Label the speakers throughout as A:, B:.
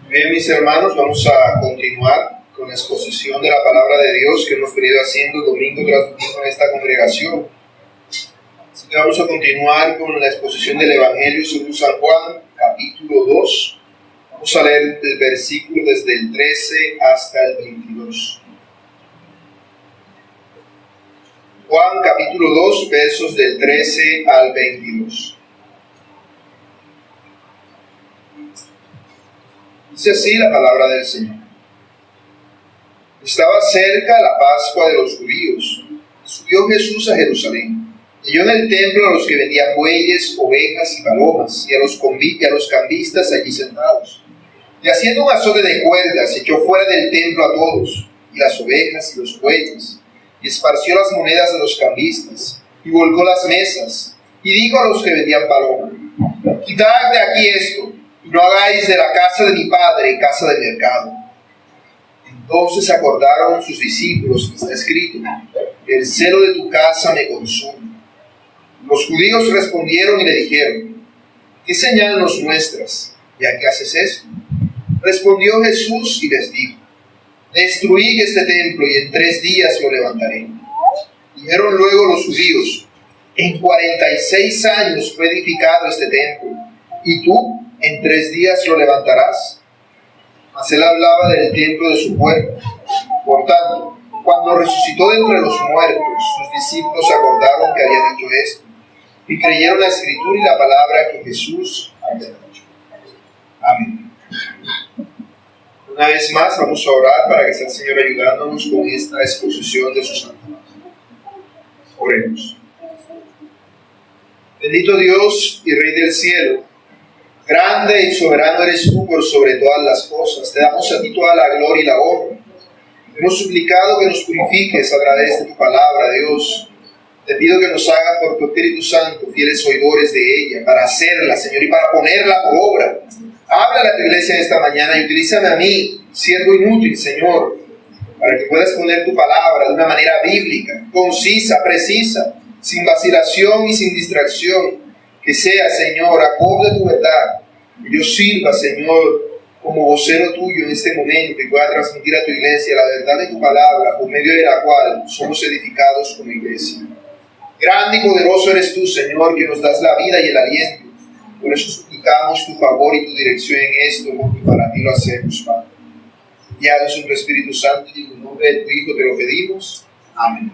A: Bien, mis hermanos, vamos a continuar con la exposición de la palabra de Dios que hemos venido haciendo domingo tras domingo en esta congregación. Así que vamos a continuar con la exposición del Evangelio según San Juan, capítulo 2. Vamos a leer el versículo desde el 13 hasta el 22. Juan, capítulo 2, versos del 13 al 22. Dice así la palabra del Señor. Estaba cerca la Pascua de los judíos. Subió Jesús a Jerusalén. Halló en el templo a los que vendían bueyes, ovejas y palomas, y a los cambistas allí sentados. Y haciendo un azote de cuerdas, echó fuera del templo a todos, y las ovejas y los bueyes, y esparció las monedas de los cambistas, y volcó las mesas, y dijo a los que vendían palomas: quitad de aquí esto, y no hagáis de la casa de mi padre casa de mercado. Entonces acordaron sus discípulos que está escrito: el celo de tu casa me consume. Los judíos respondieron y le dijeron: ¿qué señal nos muestras? ¿Y a qué haces esto? Respondió Jesús y les dijo: destruid este templo y en 3 días lo levantaré. Dijeron luego los judíos: en 46 años fue edificado este templo, ¿y tú en 3 días lo levantarás? Mas él hablaba del templo de su cuerpo. Por tanto, cuando resucitó de entre los muertos, sus discípulos acordaron que había dicho esto, y creyeron la escritura y la palabra que Jesús había dicho. Amén. Una vez más vamos a orar para que sea el Señor ayudándonos con esta exposición de su santo nombre. Oremos. Bendito Dios y Rey del cielo, grande y soberano eres tú por sobre todas las cosas. Te damos a ti toda la gloria y la honra. Hemos suplicado que nos purifiques a través de tu palabra, Dios. Te pido que nos hagas por tu Espíritu Santo fieles oidores de ella, para hacerla, Señor, y para ponerla por obra. Háblale a tu iglesia esta mañana y utilízame a mí, siervo inútil, Señor, para que puedas poner tu palabra de una manera bíblica, concisa, precisa, sin vacilación y sin distracción. Que sea, Señor, acorde a tu verdad. Que yo sirva, Señor, como vocero tuyo en este momento y pueda transmitir a tu iglesia la verdad de tu palabra, por medio de la cual somos edificados como iglesia. Grande y poderoso eres tú, Señor, que nos das la vida y el aliento. Por eso suplicamos tu favor y tu dirección en esto, porque para ti lo hacemos, Padre. Guiados en tu Espíritu Santo y en el nombre de tu Hijo te lo pedimos. Amén.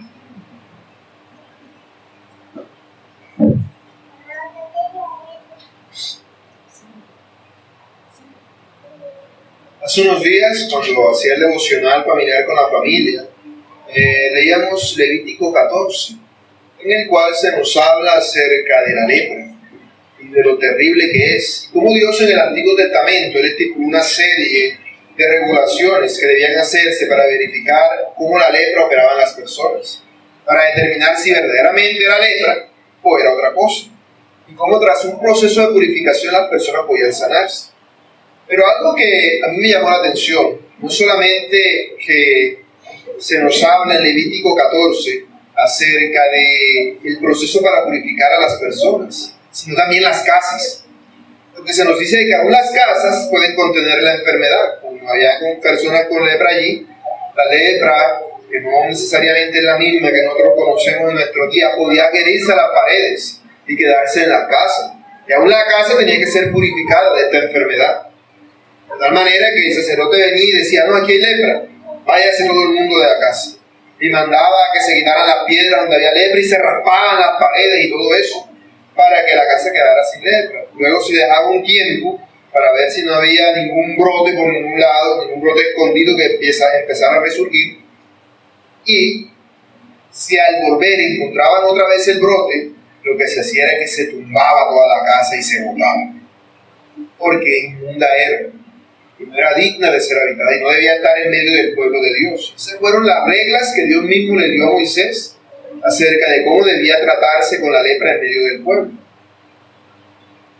A: Hace unos días, cuando hacía el devocional familiar con la familia, leíamos Levítico 14, en el cual se nos habla acerca de la lepra y de lo terrible que es, y cómo Dios en el Antiguo Testamento le estipuló una serie de regulaciones que debían hacerse para verificar cómo la lepra operaba en las personas, para determinar si verdaderamente era lepra o era otra cosa, y cómo tras un proceso de purificación las personas podían sanarse. Pero algo que a mí me llamó la atención, no solamente que se nos habla en Levítico 14 acerca del proceso para purificar a las personas, sino también las casas. Porque se nos dice que aún las casas pueden contener la enfermedad. Como había personas con lepra allí, la lepra, que no necesariamente es la misma que nosotros conocemos en nuestro día, podía adherirse a las paredes y quedarse en la casa. Y aún la casa tenía que ser purificada de esta enfermedad. De tal manera que el sacerdote venía y decía: no, aquí hay lepra, váyase todo el mundo de la casa. Y mandaba que se quitaran las piedras donde había lepra y se raspaban las paredes y todo eso, para que la casa quedara sin lepra. Luego se dejaba un tiempo para ver si no había ningún brote por ningún lado, ningún brote escondido que empezara a resurgir. Y si al volver encontraban otra vez el brote, lo que se hacía era que se tumbaba toda la casa y se botaba, porque inmunda era, y no era digna de ser habitada y no debía estar en medio del pueblo de Dios. Esas fueron las reglas que Dios mismo le dio a Moisés acerca de cómo debía tratarse con la lepra en medio del pueblo.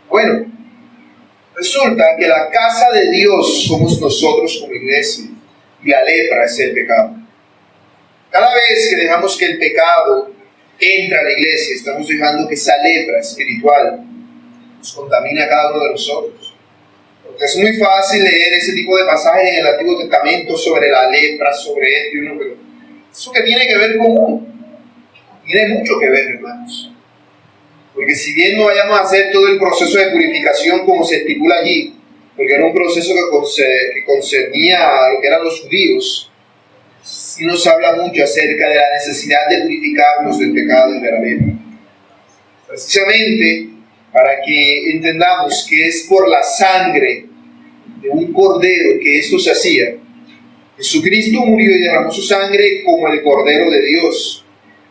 A: Bueno, resulta que la casa de Dios somos nosotros como iglesia, y la lepra es el pecado. Cada vez que dejamos que el pecado entre a la iglesia, estamos dejando que esa lepra espiritual nos contamine a cada uno de nosotros. Es muy fácil leer ese tipo de pasajes en el Antiguo Testamento sobre la lepra, sobre esto y uno, pero eso que tiene que ver con uno, tiene mucho que ver, hermanos. Porque si bien no vayamos a hacer todo el proceso de purificación como se estipula allí, porque era un proceso que concernía a lo que eran los judíos, sí nos habla mucho acerca de la necesidad de purificarnos del pecado y de la lepra. Precisamente para que entendamos que es por la sangre de un cordero que esto se hacía. Jesucristo murió y derramó su sangre como el Cordero de Dios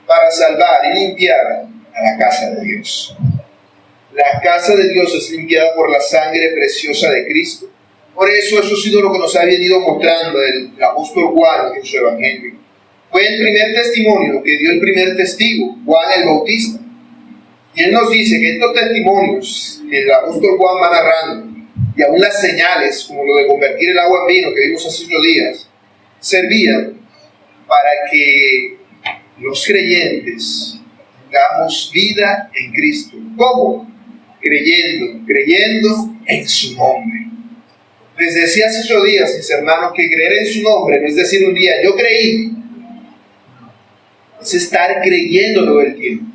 A: para salvar y limpiar a la casa de Dios. La casa de Dios es limpiada por la sangre preciosa de Cristo. Por eso ha sido lo que nos ha venido mostrando el apóstol Juan en su evangelio. Fue el primer testimonio que dio el primer testigo, Juan el Bautista. Y él nos dice que estos testimonios que el apóstol Juan va narrando, y aún las señales, como lo de convertir el agua en vino que vimos hace unos días, servían para que los creyentes tengamos vida en Cristo. ¿Cómo? Creyendo en su nombre. Les decía hace 8 días, mis hermanos, que creer en su nombre no es decir un día, yo creí. Es estar creyendo todo el tiempo.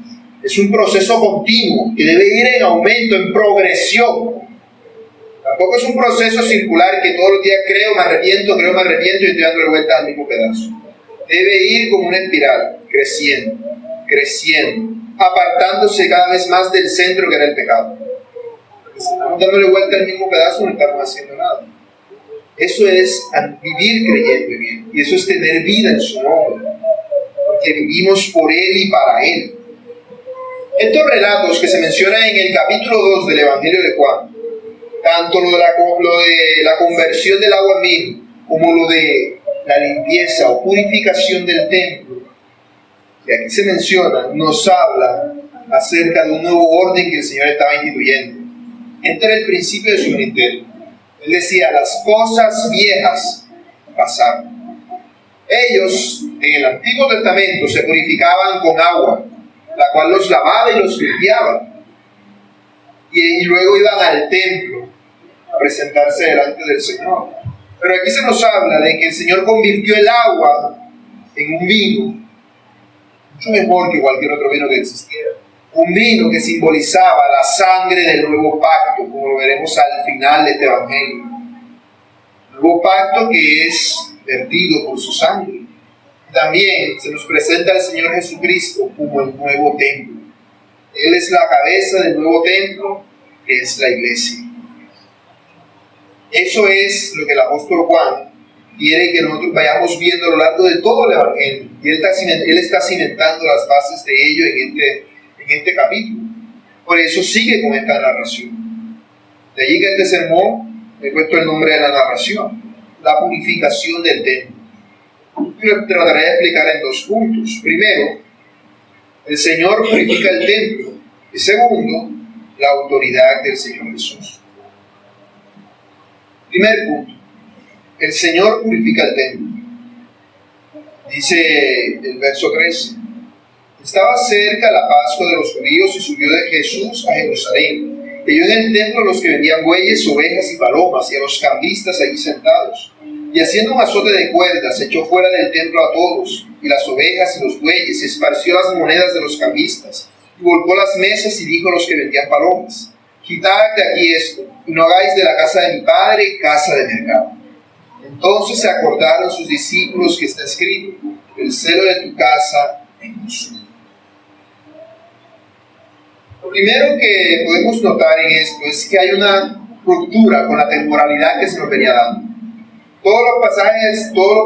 A: Es un proceso continuo que debe ir en aumento, en progresión. Tampoco es un proceso circular que todos los días creo, me arrepiento y estoy dándole vuelta al mismo pedazo. Debe ir como una espiral, creciendo, apartándose cada vez más del centro que era el pecado. Porque si estamos dándole vuelta al mismo pedazo, no estamos haciendo nada. Eso es vivir creyendo en Él. Y eso es tener vida en su nombre. Porque vivimos por Él y para Él. Estos relatos que se mencionan en el capítulo 2 del Evangelio de Juan, tanto lo de la conversión del agua en vino, como lo de la limpieza o purificación del templo, que aquí se menciona, nos habla acerca de un nuevo orden que el Señor estaba instituyendo. Este era el principio de su ministerio. Él decía, las cosas viejas pasaron. Ellos, en el Antiguo Testamento, se purificaban con agua, la cual los lavaba y los limpiaba. Y luego iban al templo a presentarse delante del Señor. Pero aquí se nos habla de que el Señor convirtió el agua en un vino, mucho mejor que cualquier otro vino que existiera. Un vino que simbolizaba la sangre del nuevo pacto, como lo veremos al final de este Evangelio. Nuevo pacto que es vertido por su sangre. También se nos presenta al Señor Jesucristo como el nuevo templo. Él es la cabeza del nuevo templo, que es la iglesia. Eso es lo que el apóstol Juan quiere que nosotros vayamos viendo a lo largo de todo el Evangelio. Y él está cimentando las bases de ello en este capítulo. Por eso sigue con esta narración. De allí que este sermón he puesto el nombre de la narración, la purificación del templo. Yo trataré de explicar en 2 puntos. Primero, el Señor purifica el templo. Y segundo, la autoridad del Señor Jesús. Primer punto, el Señor purifica el templo. Dice el verso 13, estaba cerca la Pascua de los judíos y subió de Jesús a Jerusalén. Vio en el templo a los que vendían bueyes, ovejas y palomas y a los cambistas allí sentados. Y haciendo un azote de cuerdas, echó fuera del templo a todos, y las ovejas y los bueyes, y esparció las monedas de los cambistas, y volcó las mesas y dijo a los que vendían palomas, quitad de aquí esto, y no hagáis de la casa de mi padre casa de mercado. Entonces se acordaron sus discípulos que está escrito, el celo de tu casa me consume. Lo primero que podemos notar en esto es que hay una ruptura con la temporalidad que se nos venía dando. Todos los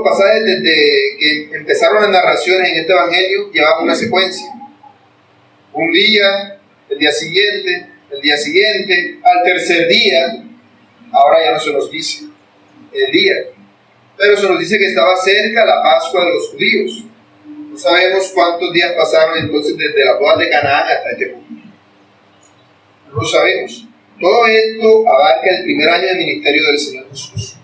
A: pasajes desde que empezaron las narraciones en este Evangelio llevaban una secuencia. Un día, el día siguiente, al tercer día, ahora ya no se nos dice el día, pero se nos dice que estaba cerca la Pascua de los judíos. No sabemos cuántos días pasaron entonces desde la boda de Canaán hasta este punto. No lo sabemos. Todo esto abarca el primer año del ministerio del Señor Jesús.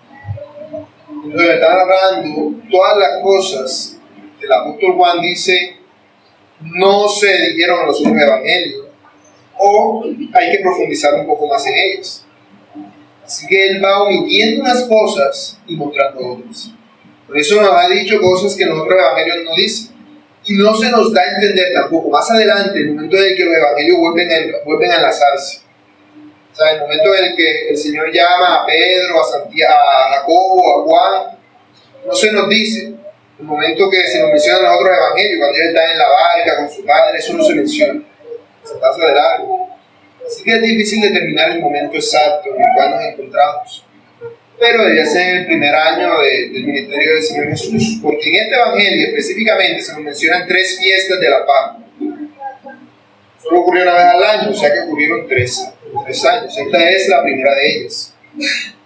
A: Entonces me están hablando todas las cosas que el apóstol Juan dice no se dijeron en los otros evangelios, o hay que profundizar un poco más en ellas. Así que Él va omitiendo unas cosas y mostrando otras. Por eso nos ha dicho cosas que los otros evangelios no dicen. Y no se nos da a entender tampoco. Más adelante, el momento en el que los evangelios vuelven a enlazarse. O sea, el momento en el que el Señor llama a Pedro, a Santiago, a Jacobo, a Juan, no se nos dice. El momento que se nos menciona en los otros evangelios, cuando ellos están en la barca con su padre, eso no se menciona. Se pasa de largo. Así que es difícil determinar el momento exacto en el cual nos encontramos. Pero debía ser el primer año del ministerio del Señor Jesús, porque en este evangelio específicamente se nos mencionan 3 fiestas de la Pascua. Solo ocurrió una vez al año, o sea que ocurrieron 3 años. Esta es la primera de ellas,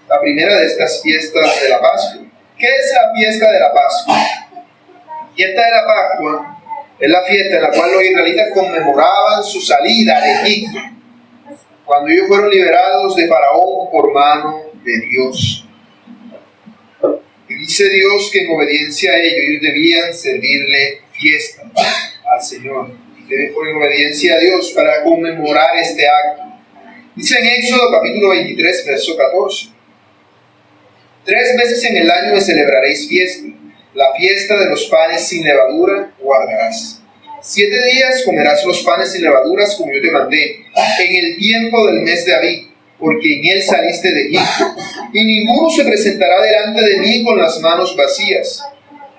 A: la primera de estas fiestas de la Pascua. ¿Qué es la fiesta de la Pascua? La fiesta de la Pascua es la fiesta en la cual los israelitas conmemoraban su salida de Egipto, cuando ellos fueron liberados de Faraón por mano de Dios. Y dice Dios que en obediencia a ellos debían servirle fiesta al Señor. Deben por obediencia a Dios para conmemorar este acto. Dice en Éxodo capítulo 23, verso 14. 3 veces en el año me celebraréis fiesta. La fiesta de los panes sin levadura guardarás. 7 días comerás los panes sin levaduras como yo te mandé, en el tiempo del mes de Abib, porque en él saliste de Egipto, y ninguno se presentará delante de mí con las manos vacías.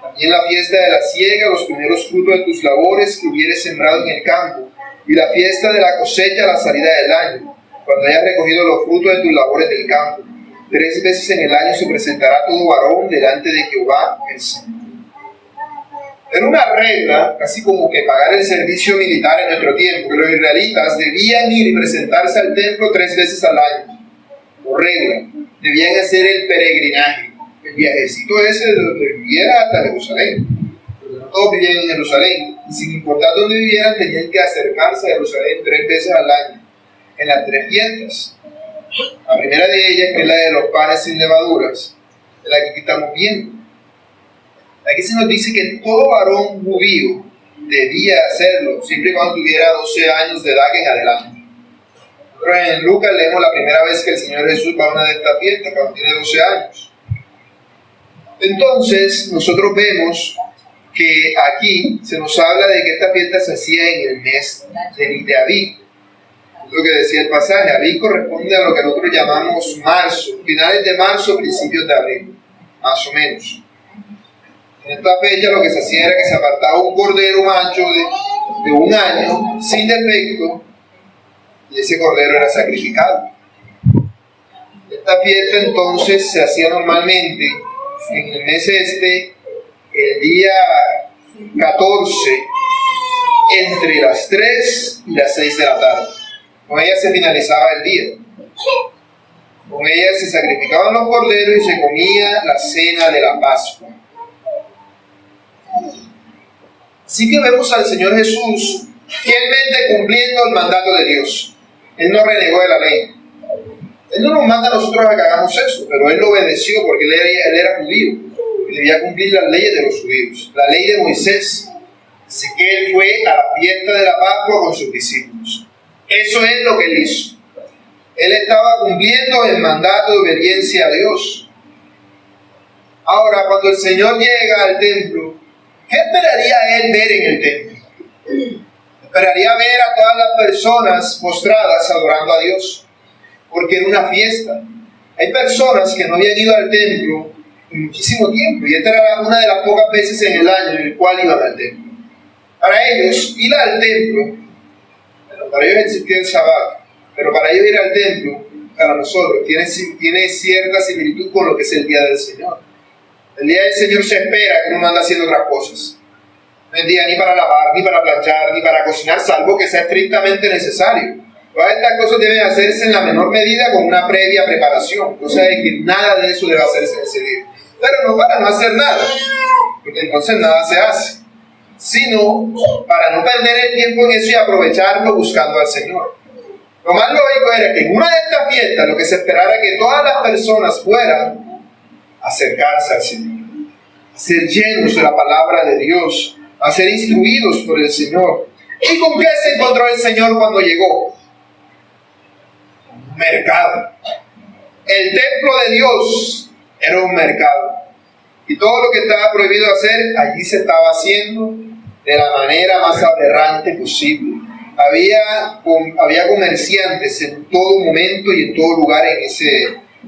A: También la fiesta de la siega, los primeros frutos de tus labores que hubieres sembrado en el campo, y la fiesta de la cosecha a la salida del año, cuando hayas recogido los frutos de tus labores del campo. 3 veces en el año se presentará todo varón delante de Jehová el Señor. Era una regla, casi como que pagar el servicio militar en nuestro tiempo, que los israelitas debían ir y presentarse al templo 3 veces al año. Por regla, debían hacer el peregrinaje, el viajecito ese de donde viviera hasta Jerusalén. Porque no todos vivían en Jerusalén, y sin importar dónde vivieran, tenían que acercarse a Jerusalén 3 veces al año, en las 3 fiestas. La primera de ellas, que es la de los panes sin levaduras, es la que aquí estamos viendo. Aquí se nos dice que todo varón judío debía hacerlo, siempre y cuando tuviera 12 años de edad en adelante. Nosotros en Lucas leemos la primera vez que el Señor Jesús va a una de estas fiestas, cuando tiene 12 años. Entonces, nosotros vemos que aquí se nos habla de que esta fiesta se hacía en el mes de Abib. Es lo que decía el pasaje. Abib corresponde a lo que nosotros llamamos marzo, finales de marzo, principios de abril, más o menos. En esta fecha lo que se hacía era que se apartaba un cordero macho de 1 año, sin defecto, y ese cordero era sacrificado. Esta fiesta entonces se hacía normalmente en el mes el día 14, entre las 3 y las 6 de la tarde. Con ella se finalizaba el día. Con ella se sacrificaban los corderos y se comía la cena de la Pascua. Así que vemos al Señor Jesús fielmente cumpliendo el mandato de Dios. Él no renegó de la ley. Él no nos manda a nosotros a que hagamos eso, pero Él lo obedeció porque él era judío. Y debía cumplir las leyes de los judíos, la ley de Moisés. Así que Él fue a la fiesta de la Pascua con sus discípulos. Eso es lo que Él hizo. Él estaba cumpliendo el mandato de obediencia a Dios. Ahora, cuando el Señor llega al templo, ¿qué esperaría Él ver en el templo? Esperaría ver a todas las personas postradas adorando a Dios, porque era una fiesta. Hay personas que no habían ido al templo en muchísimo tiempo, y esta era una de las pocas veces en el año en el cual iban al templo. Para ellos, ir al templo, para ellos existía el Sabbat, pero para ellos ir al templo, para nosotros, tiene cierta similitud con lo que es el día del Señor. El día del Señor se espera que uno ande haciendo otras cosas. No es día ni para lavar, ni para planchar, ni para cocinar, salvo que sea estrictamente necesario. Todas estas cosas deben hacerse en la menor medida con una previa preparación. O sea, que nada de eso debe hacerse en ese día. Pero no para no hacer nada, porque entonces nada se hace, sino para no perder el tiempo en eso y aprovecharlo buscando al Señor. Lo más lógico era que en una de estas fiestas lo que se esperara era que todas las personas fueran a acercarse al Señor, a ser llenos de la palabra de Dios, a ser instruidos por el Señor. ¿Y con qué se encontró el Señor cuando llegó? Un mercado. El templo de Dios era un mercado. Y todo lo que estaba prohibido hacer, allí se estaba haciendo de la manera más aberrante posible. Había comerciantes en todo momento y en todo lugar en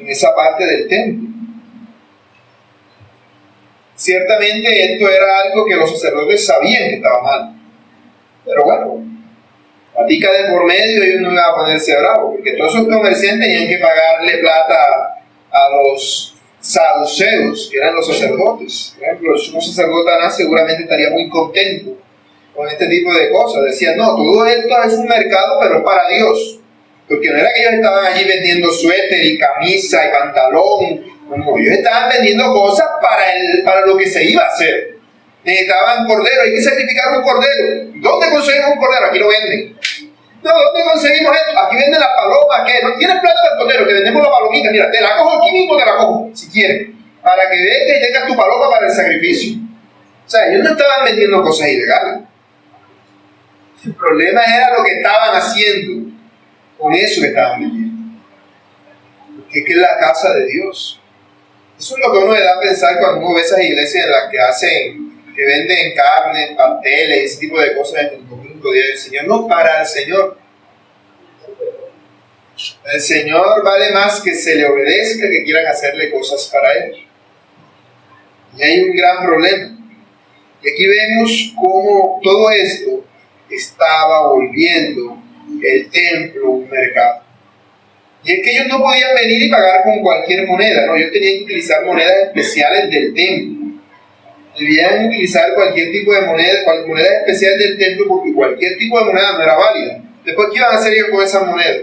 A: esa parte del templo. Ciertamente esto era algo que los sacerdotes sabían que estaba mal. Pero bueno, la pica de por medio ellos no iban a ponerse bravos, porque todos esos comerciantes tenían que pagarle plata a los saduceos, que eran los sacerdotes. Por ejemplo, el sumo sacerdote Anás seguramente estaría muy contento con este tipo de cosas. Decían, no, todo esto es un mercado, pero es para Dios. Porque no era que ellos estaban allí vendiendo suéter y camisa y pantalón. No, ellos estaban vendiendo cosas para lo que se iba a hacer. Necesitaban cordero, hay que sacrificar un cordero. ¿Dónde conseguimos un cordero? Aquí lo venden. No, ¿dónde conseguimos esto? Aquí venden las palomas. ¿Qué? ¿No tienes plata del cordero? Que vendemos la palomita. Mira, te la cojo aquí mismo, te la cojo, si quieres. Para que vengas y tengas tu paloma para el sacrificio. O sea, ellos no estaban vendiendo cosas ilegales. El problema era lo que estaban haciendo con eso que estaban vendiendo. Porque es que es la casa de Dios. Eso es lo que uno le da a pensar cuando uno ve esas iglesias en las que venden carne, pasteles, ese tipo de cosas en el domingo, día del Señor. No, para el Señor. El Señor vale más que se le obedezca que quieran hacerle cosas para Él. Y hay un gran problema. Y aquí vemos cómo todo esto estaba volviendo el templo un mercado. Y es que ellos no podían venir y pagar con cualquier moneda, no, ellos tenían que utilizar monedas especiales del templo. Debían utilizar cualquier tipo de moneda especial del templo, porque cualquier tipo de moneda no era válida. Después, ¿qué iban a hacer ellos con esas monedas?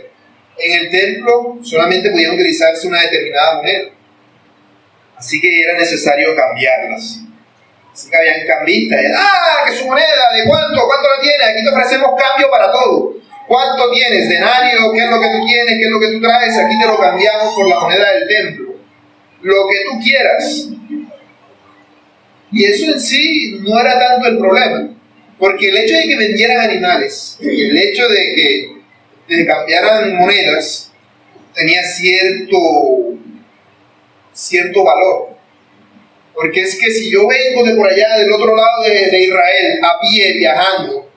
A: En el templo solamente podían utilizarse una determinada moneda. Así que era necesario cambiarlas. Así que habían cambistas. ¡Ah, que su moneda! ¿De cuánto? ¿Cuánto la tienes? Aquí te ofrecemos cambio para todo. ¿Cuánto tienes? ¿Denario? ¿Qué es lo que tú tienes? ¿Qué es lo que tú traes? Aquí te lo cambiamos por la moneda del templo. Lo que tú quieras. Y eso en sí no era tanto el problema. Porque el hecho de que vendieran animales, el hecho de que cambiaran monedas, tenía cierto valor. Porque es que si yo vengo de por allá, del otro lado de Israel, a pie, viajando,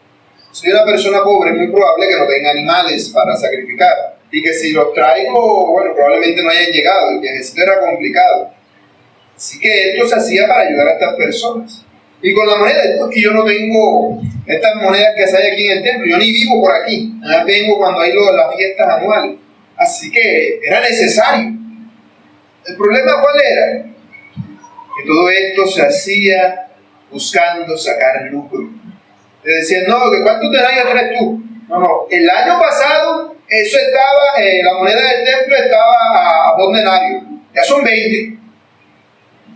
A: soy una persona pobre, es muy probable que no tenga animales para sacrificar. Y que si los traigo, bueno, probablemente no hayan llegado. El viajecito era complicado. Así que esto se hacía para ayudar a estas personas. Y con la moneda, es que yo no tengo estas monedas que se hay aquí en el templo. Yo ni vivo por aquí. Nada vengo cuando hay las fiestas anuales. Así que era necesario. ¿El problema cuál era? Que todo esto se hacía buscando sacar lucro. Le decían, no, ¿de cuántos denarios tienes tú? No, el año pasado eso estaba, la moneda del templo estaba a 2 denarios. Ya son 20.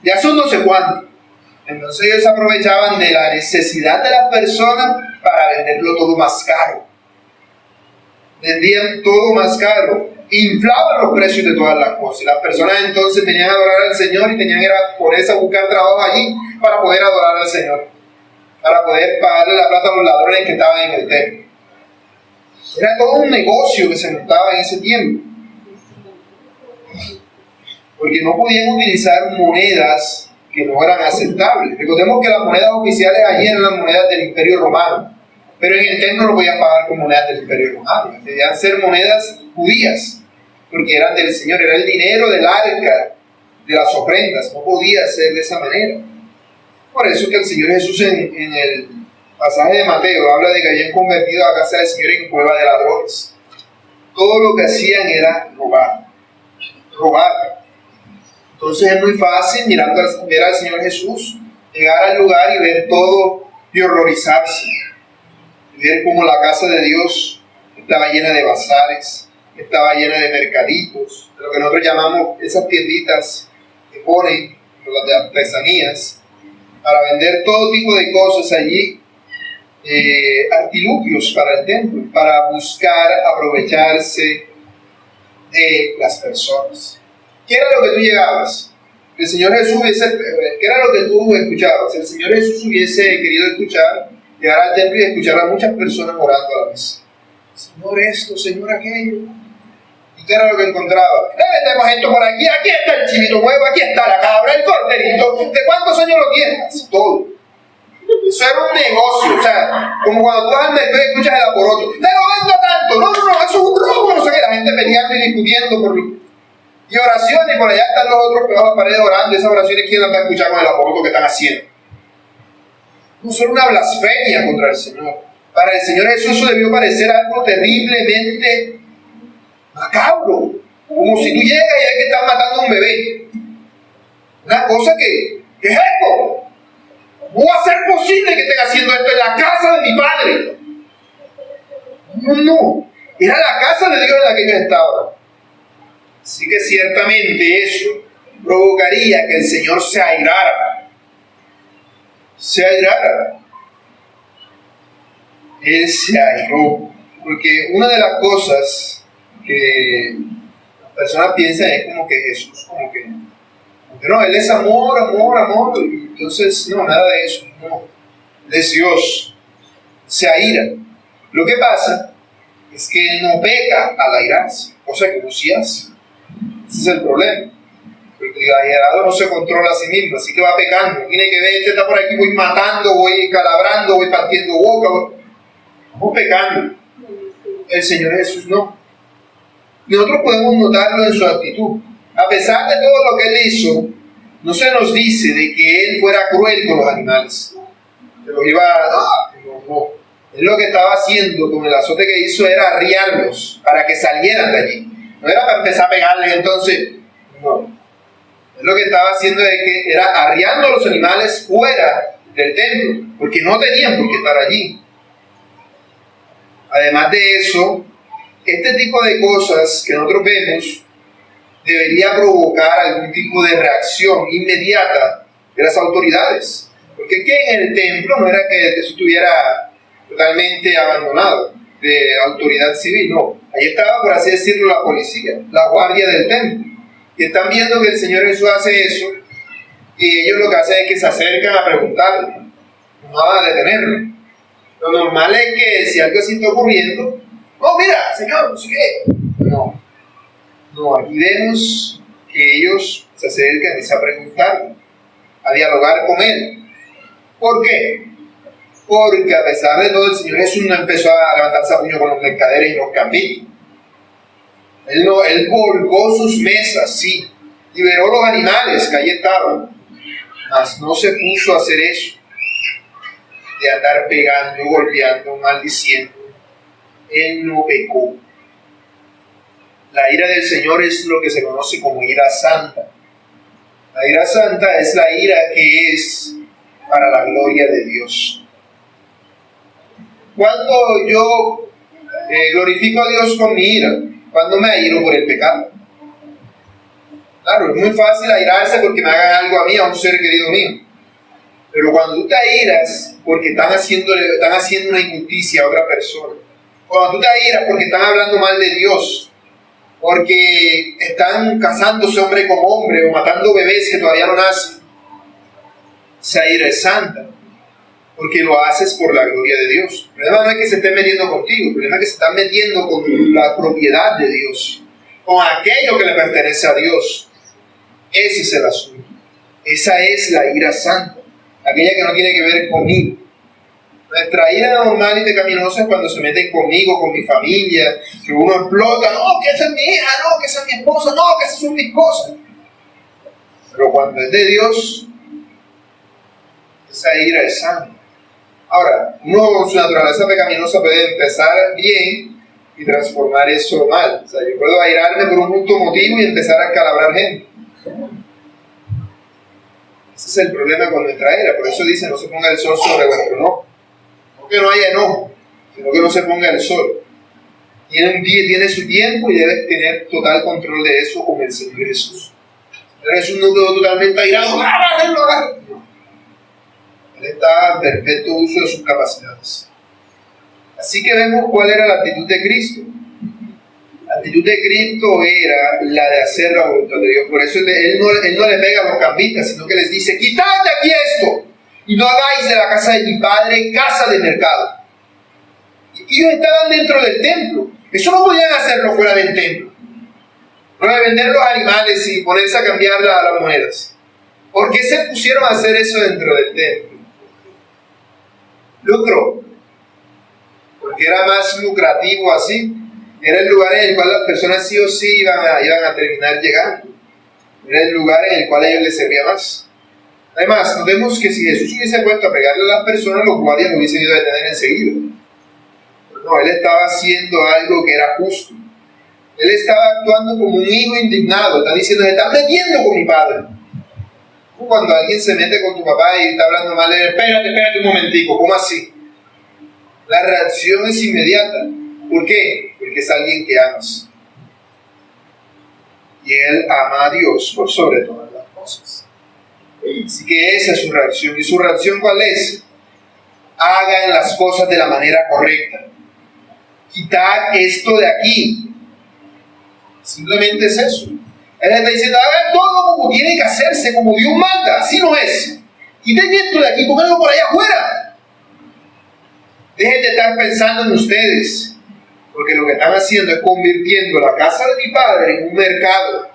A: Ya son no sé cuántos. Entonces ellos aprovechaban de la necesidad de las personas para venderlo todo más caro. Vendían todo más caro. Inflaban los precios de todas las cosas. Y las personas entonces tenían que adorar al Señor y tenían que ponerse a buscar trabajo allí para poder adorar al Señor. Para poder pagarle la plata a los ladrones que estaban en el templo. Era todo un negocio que se montaba en ese tiempo. Porque no podían utilizar monedas que no eran aceptables. Recordemos que las monedas oficiales allí eran las monedas del Imperio Romano. Pero en el templo no podían pagar con monedas del Imperio Romano. Debían ser monedas judías. Porque eran del Señor, era el dinero del arca, de las ofrendas. No podía ser de esa manera. Por eso es que el Señor Jesús en el pasaje de Mateo habla de que habían convertido a la casa del Señor en cueva de ladrones. Todo lo que hacían era robar. Entonces es muy fácil, ver al Señor Jesús, llegar al lugar y ver todo y horrorizarse. Y ver cómo la casa de Dios estaba llena de bazares, estaba llena de mercaditos, de lo que nosotros llamamos esas tienditas que ponen, las de artesanías, para vender todo tipo de cosas allí, artilugios para el templo, para buscar aprovecharse de las personas. ¿Qué era lo que tú llegabas? El Señor Jesús ¿qué era lo que tú escuchabas? El Señor Jesús hubiese querido escuchar, llegar al templo y escuchar a muchas personas orando a la vez. Señor esto, Señor aquello. ¿Y ¿Qué era lo que encontraba? Tenemos esto por aquí, aquí está el chivito nuevo, aquí está la cabra, el corderito. ¿De cuántos años lo tienes? Todo. Eso era un negocio, o sea, como cuando tú vas al mercado y escuchas el aporoto. ¡Te lo vendo tanto! No, eso es un robo, no sé qué. La gente peleando y discutiendo por mí. Y oraciones, y por allá están los otros pegados a la pared orando. Y esas oraciones, ¿quién las va a escuchar con el aporoto que están haciendo? No, son una blasfemia contra el Señor. Para el Señor Jesús eso debió parecer algo terriblemente macabro. Como si tú llegas y ves que están matando a un bebé. Una cosa que ¿qué es esto? ¿Cómo va a ser posible que estén haciendo esto en la casa de mi padre? No. Era la casa de Dios en la que ellos estaban. Así que ciertamente eso provocaría que el Señor se airara. Se airara. Él se airó. Porque una de las cosas que las personas piensan es como que Jesús, como que no, Él es amor, amor, amor. Y entonces, no, nada de eso. No. Él es Dios. Se aira. Lo que pasa es que Él no peca al airarse, cosa que no sí hace. Ese es el problema. Porque el airado no se controla a sí mismo, así que va pecando. Tiene que ver, este está por aquí, voy matando, voy calabrando, voy partiendo boca. Vamos pecando. El Señor Jesús no. Nosotros podemos notarlo en su actitud. A pesar de todo lo que Él hizo, no se nos dice de que Él fuera cruel con los animales. Que los iba a... No. Él lo que estaba haciendo con el azote que hizo era arriarlos para que salieran de allí. No era para empezar a pegarles entonces. No. Él lo que estaba haciendo era arriando a los animales fuera del templo, porque no tenían por qué estar allí. Además de eso, este tipo de cosas que nosotros vemos debería provocar algún tipo de reacción inmediata de las autoridades. Porque aquí en el templo no era que eso estuviera totalmente abandonado de autoridad civil, no. Ahí estaba, por así decirlo, la policía, la guardia del templo. Y están viendo que el Señor Jesús hace eso, y ellos lo que hacen es que se acercan a preguntarle, no a detenerlo. Lo normal es que si algo así está ocurriendo, oh, mira, Señor, no sé qué. No, aquí vemos que ellos se acercan a preguntarle, a dialogar con Él. ¿Por qué? Porque a pesar de todo, el Señor Jesús no empezó a levantarse a puño con los mercaderes y los caminos. Él volcó sus mesas, sí, liberó los animales que ahí estaban, mas no se puso a hacer eso, de andar pegando, golpeando, maldiciendo. Él no pecó. La ira del Señor es lo que se conoce como ira santa. La ira santa es la ira que es para la gloria de Dios. Cuando yo glorifico a Dios con mi ira, cuando me airo por el pecado. Claro, es muy fácil airarse porque me hagan algo a mí, a un ser querido mío. Pero cuando tú te airas porque están haciendo una injusticia a otra persona, cuando tú te airas porque están hablando mal de Dios, porque están casándose hombre con hombre o matando bebés que todavía no nacen, esa ira es santa, porque lo haces por la gloria de Dios. El problema no es que se estén metiendo contigo, el problema es que se están metiendo con la propiedad de Dios, con aquello que le pertenece a Dios. Ese es el asunto. Esa es la ira santa, aquella que no tiene que ver conmigo. Nuestra ira normal y pecaminosa es cuando se meten conmigo, con mi familia, que uno explota, no, que esa es mi hija, no, que esa es mi esposa, no, que esas son mis cosas. Pero cuando es de Dios, esa ira es santa. Ahora, uno con su naturaleza pecaminosa puede empezar bien y transformar eso mal. O sea, yo puedo airarme por un justo motivo y empezar a calabrar gente. Ese es el problema con nuestra ira. Por eso dice, no se ponga el sol sobre vuestro enojo. No que no haya enojo, sino que no se ponga el sol. Tiene su tiempo y debes tener total control de eso con el Señor Jesús. El Jesús no quedó totalmente airado. No. Él está en perfecto uso de sus capacidades. Así que vemos cuál era la actitud de Cristo. La actitud de Cristo era la de hacer la voluntad de Dios. Por eso él no le pega a los cambistas, sino que les dice, quitad de aquí esto y no hagáis de la casa de mi padre casa de mercado. Y ellos estaban dentro del templo. Eso no podían hacerlo fuera del templo. no de vender los animales y ponerse a cambiar las monedas. ¿Por qué se pusieron a hacer eso dentro del templo? Lucro. Porque era más lucrativo así. Era el lugar en el cual las personas sí o sí iban a terminar llegando. Era el lugar en el cual a ellos les servía más. Además, notemos que si Jesús hubiese vuelto a pegarle a las personas, los guardias lo hubiesen ido a detener enseguida. No, él estaba haciendo algo que era justo. Él estaba actuando como un hijo indignado. Está diciendo, se está metiendo con mi padre. Como cuando alguien se mete con tu papá y está hablando mal de él, espérate un momentico, ¿cómo así? La reacción es inmediata. ¿Por qué? Porque es alguien que amas. Y él ama a Dios por sobre todas las cosas. Así que esa es su reacción. ¿Y su reacción cuál es? Hagan las cosas de la manera correcta. Quitad esto de aquí. Simplemente es eso. Él está diciendo, hagan todo como tiene que hacerse, como Dios manda. Así no es. Quiten esto de aquí, pónganlo por allá afuera. Dejen de estar pensando en ustedes. Porque lo que están haciendo es convirtiendo la casa de mi padre en un mercado.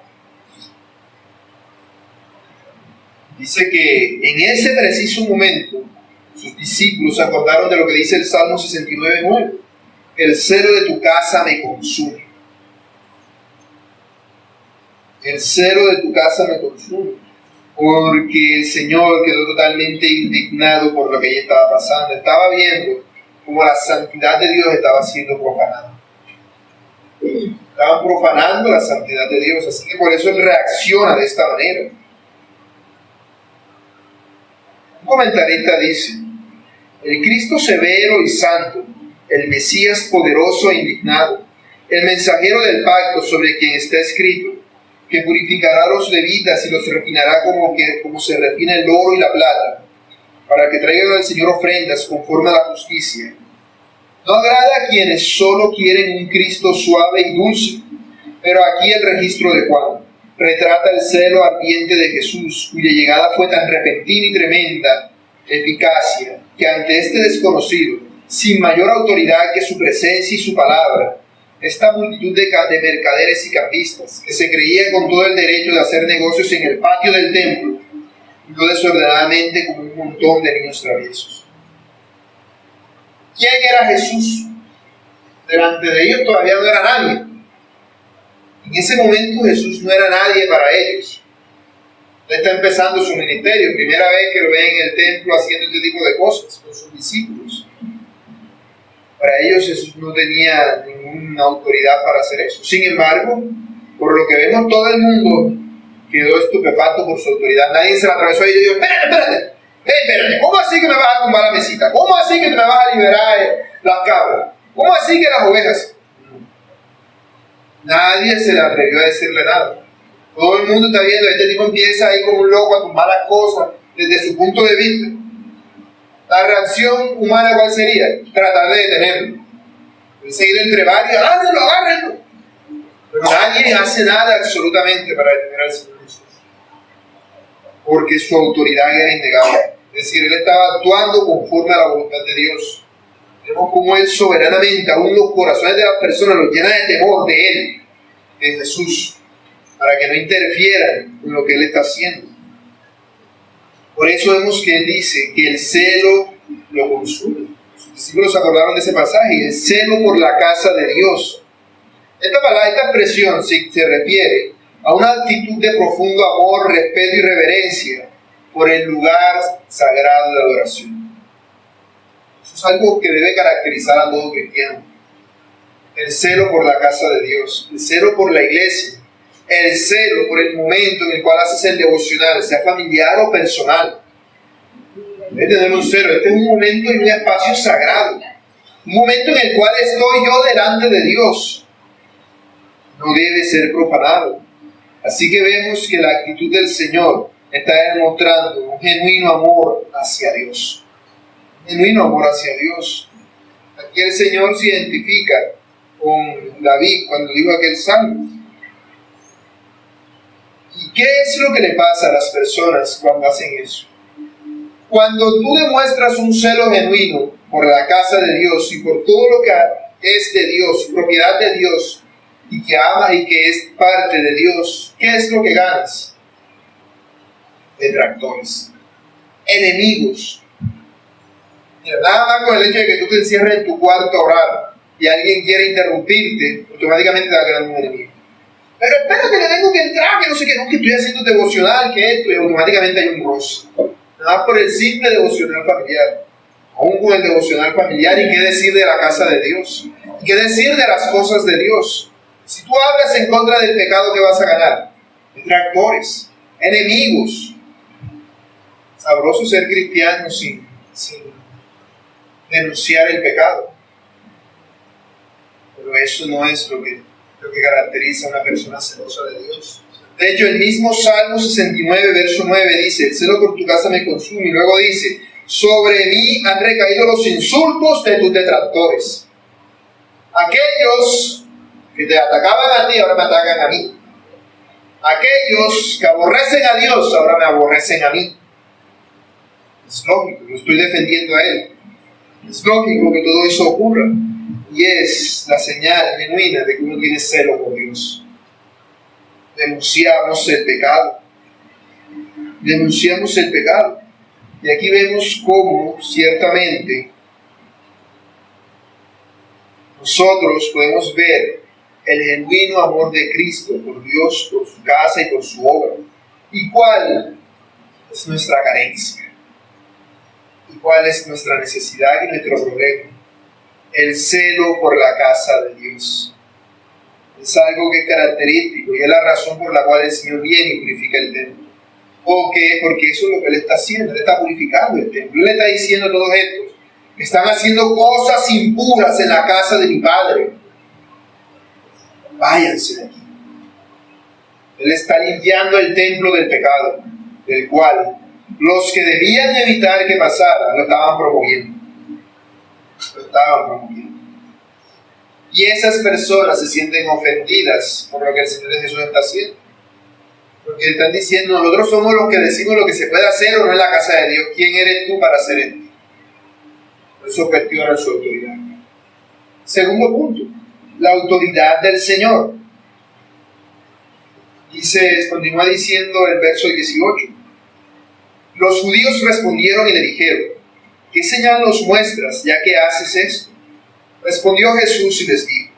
A: Dice que en ese preciso momento sus discípulos se acordaron de lo que dice el Salmo 69:9. El celo de tu casa me consume. El celo de tu casa me consume. Porque el Señor quedó totalmente indignado por lo que allí estaba pasando. Estaba viendo cómo la santidad de Dios estaba siendo profanada. Estaban profanando la santidad de Dios. Así que por eso Él reacciona de esta manera. Un comentarista dice, el Cristo severo y santo, el Mesías poderoso e indignado, el mensajero del pacto sobre quien está escrito, que purificará a los levitas y los refinará como se refina el oro y la plata, para que traigan al Señor ofrendas conforme a la justicia. No agrada a quienes solo quieren un Cristo suave y dulce, pero aquí el registro de Juan retrata el celo ardiente de Jesús, cuya llegada fue tan repentina y tremenda eficacia, que ante este desconocido, sin mayor autoridad que su presencia y su palabra, esta multitud de mercaderes y cambistas, que se creían con todo el derecho de hacer negocios en el patio del templo, no desordenadamente como un montón de niños traviesos. ¿Quién era Jesús? Delante de ellos todavía no era nadie. En ese momento Jesús no era nadie para ellos. Él está empezando su ministerio, primera vez que lo ven en el templo haciendo este tipo de cosas con sus discípulos. Para ellos Jesús no tenía ninguna autoridad para hacer eso. Sin embargo, por lo que vemos, todo el mundo quedó estupefacto por su autoridad. Nadie se la atravesó y dijo, espérate, ¿cómo así que me vas a tumbar la mesita? ¿Cómo así que me vas a liberar las cabras? ¿Cómo así que las ovejas? Nadie se le atrevió a decirle nada. Todo el mundo está viendo, este tipo empieza ahí como un loco a tumbar las cosas desde su punto de vista. La reacción humana, ¿cuál sería? Tratar de detenerlo. Seguir entre varios, agárrenlo. Pero nadie hace nada absolutamente para detener al Señor Jesús. Porque su autoridad era innegable. Es decir, Él estaba actuando conforme a la voluntad de Dios. Vemos cómo Él soberanamente, aún los corazones de las personas los llena de temor de Él, de Jesús, para que no interfieran en lo que Él está haciendo. Por eso vemos que Él dice que el celo lo consume. Sus discípulos se acordaron de ese pasaje, el celo por la casa de Dios. Esta expresión se refiere a una actitud de profundo amor, respeto y reverencia por el lugar sagrado de adoración. Eso es algo que debe caracterizar a todo cristiano. El celo por la casa de Dios, el celo por la iglesia, el celo por el momento en el cual haces el devocional, sea familiar o personal. Debe tener un celo. Este es un momento y un espacio sagrado. Un momento en el cual estoy yo delante de Dios. No debe ser profanado. Así que vemos que la actitud del Señor está demostrando un genuino amor hacia Dios. Un genuino amor hacia Dios. Aquí el Señor se identifica con David cuando dijo aquel salmo. ¿Y qué es lo que le pasa a las personas cuando hacen eso? Cuando tú demuestras un celo genuino por la casa de Dios y por todo lo que es de Dios, propiedad de Dios, y que ama y que es parte de Dios, ¿qué es lo que ganas? Detractores, enemigos. Mira, nada más con el hecho de que tú te encierres en tu cuarto a orar y alguien quiere interrumpirte, automáticamente te va creando un enemigo. Pero espérate que tengo que entrar, que no sé qué, no, que estoy haciendo devocional, que esto, y automáticamente hay un roce. Nada más por el simple devocional familiar. Aún con el devocional familiar, y qué decir de la casa de Dios, y qué decir de las cosas de Dios. Si tú hablas en contra del pecado, ¿qué vas a ganar? Detractores, enemigos. Sabroso ser cristiano sin denunciar el pecado. Pero eso no es lo que caracteriza a una persona celosa de Dios. De hecho, el mismo Salmo 69, verso 9 dice: el celo por tu casa me consume. Y luego dice: sobre mí han recaído los insultos de tus detractores. Aquellos que te atacaban a ti, ahora me atacan a mí. Aquellos que aborrecen a Dios, ahora me aborrecen a mí. Es lógico, lo estoy defendiendo a Él. Es lógico que todo eso ocurra. Y es la señal genuina de que uno tiene celo por Dios. Denunciamos el pecado. Denunciamos el pecado. Y aquí vemos cómo, ciertamente, nosotros podemos ver el genuino amor de Cristo por Dios, por su casa y por su obra. ¿Y cuál es nuestra carencia? ¿Y cuál es nuestra necesidad y nuestro problema? El celo por la casa de Dios. Es algo que es característico y es la razón por la cual el Señor viene y purifica el templo. ¿Por qué? Porque eso es lo que Él está haciendo. Él está purificando el templo. Él le está diciendo a todos estos que están haciendo cosas impuras en la casa de mi Padre. Váyanse de aquí. Él está limpiando el templo del pecado, del cual los que debían evitar que pasara lo estaban promoviendo. Lo estaban promoviendo. Y esas personas se sienten ofendidas por lo que el Señor Jesús está haciendo. Porque están diciendo: nosotros somos los que decimos lo que se puede hacer o no en la casa de Dios. ¿Quién eres tú para hacer esto? Por eso cuestionan su autoridad. Segundo punto, la autoridad del Señor. Continúa diciendo el verso 18. Los judíos respondieron y le dijeron: ¿qué señal nos muestras, ya que haces esto? Respondió Jesús y les dijo: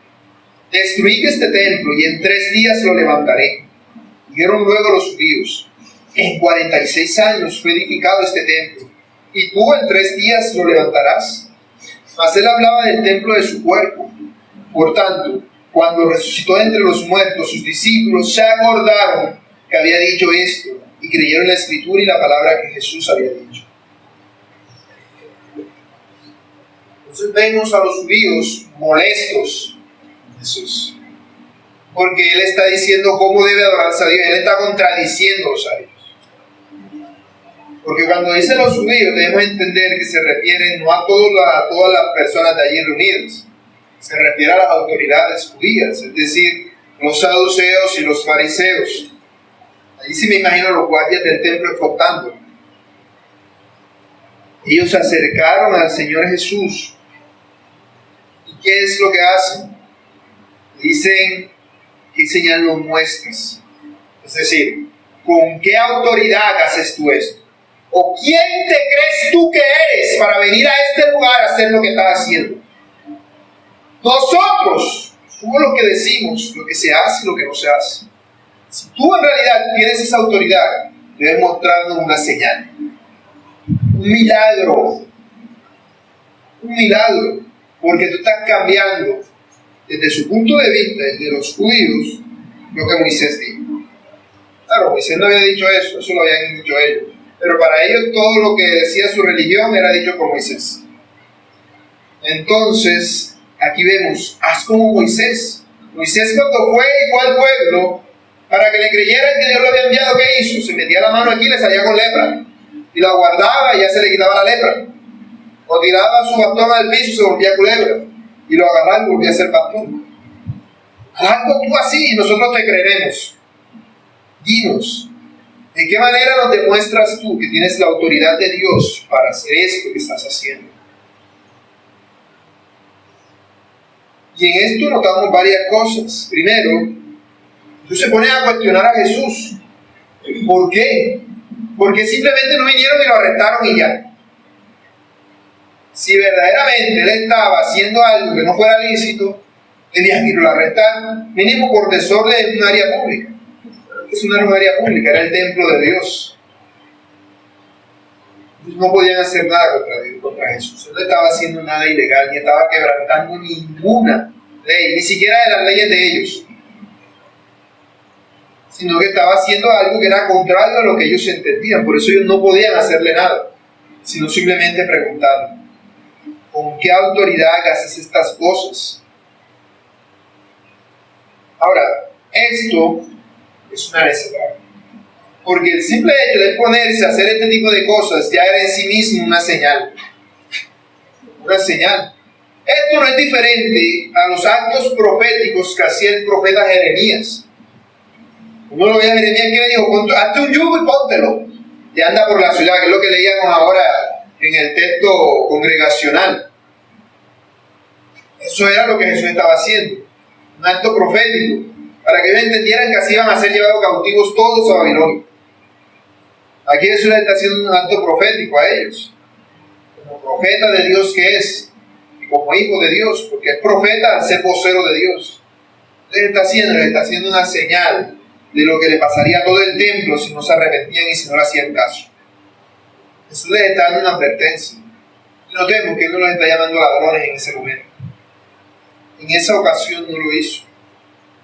A: destruid este templo y en 3 días lo levantaré. Dijeron luego los judíos: en 46 años fue edificado este templo, y tú en 3 días lo levantarás. Mas él hablaba del templo de su cuerpo. Por tanto, cuando resucitó entre los muertos, sus discípulos se acordaron que había dicho esto, y creyeron la escritura y la palabra que Jesús había dicho. Entonces vemos a los judíos molestos con Jesús, porque Él está diciendo cómo debe adorarse a Dios. Él está contradiciéndolos a ellos. Porque cuando dicen los judíos, debemos entender que se refieren no a todas las personas de allí reunidas. Se refiere a las autoridades judías, es decir, los saduceos y los fariseos. Allí sí me imagino los guardias del templo exhortando. Ellos se acercaron al Señor Jesús. ¿Y qué es lo que hacen? Dicen: ¿qué señal nos muestras? Es decir, ¿con qué autoridad haces tú esto? ¿O quién te crees tú que eres para venir a este lugar a hacer lo que estás haciendo? Nosotros somos los que decimos lo que se hace y lo que no se hace. Si tú en realidad tienes esa autoridad, debes mostrarnos una señal. Un milagro. Un milagro. Porque tú estás cambiando, desde su punto de vista, el de los judíos, lo que Moisés dijo. Claro, Moisés no había dicho eso lo habían dicho ellos. Pero para ellos todo lo que decía su religión era dicho por Moisés. Entonces, aquí vemos: haz como Moisés. Moisés, cuando fue y fue al pueblo, para que le creyeran que Dios lo había enviado, ¿qué hizo? Se metía la mano aquí y le salía con lepra. Y la guardaba y ya se le quitaba la lepra. O tiraba su bastón al piso y se volvía culebra. Y lo agarraba y volvía a ser bastón. Haz algo tú así y nosotros te creeremos. Dinos, ¿de qué manera nos demuestras tú que tienes la autoridad de Dios para hacer esto que estás haciendo? Y en esto notamos varias cosas. Primero, Jesús se pone a cuestionar a Jesús. ¿Por qué? Porque simplemente no vinieron y lo arrestaron y ya. Si verdaderamente él estaba haciendo algo que no fuera lícito, debían ir a arrestar, mínimo por desorden en un área pública. Eso no era un área pública, era el templo de Dios. No podían hacer nada contra Jesús. Él no estaba haciendo nada ilegal, ni estaba quebrantando ninguna ley, ni siquiera de las leyes de ellos, sino que estaba haciendo algo que era contrario a lo que ellos entendían. Por eso ellos no podían hacerle nada, sino simplemente preguntarle: ¿con qué autoridad haces estas cosas? Ahora, esto es una necesidad, porque el simple hecho de ponerse a hacer este tipo de cosas ya era en sí mismo una señal. Una señal. Esto no es diferente a los actos proféticos que hacía el profeta Jeremías. Uno lo ve a Jeremías que le dijo: hazte un yugo y póntelo, y anda por la ciudad, que es lo que leíamos ahora en el texto congregacional. Eso era lo que Jesús estaba haciendo, un acto profético, para que ellos entendieran que así iban a ser llevados cautivos todos a Babilonia. Aquí Jesús les está haciendo un acto profético a ellos, como profeta de Dios que es, y como hijo de Dios, porque es profeta al ser vocero de Dios. Les está haciendo una señal de lo que le pasaría a todo el templo si no se arrepentían y si no le hacían caso. Jesús les está dando una advertencia. Y notemos que Él no los está llamando ladrones en ese momento. En esa ocasión no lo hizo,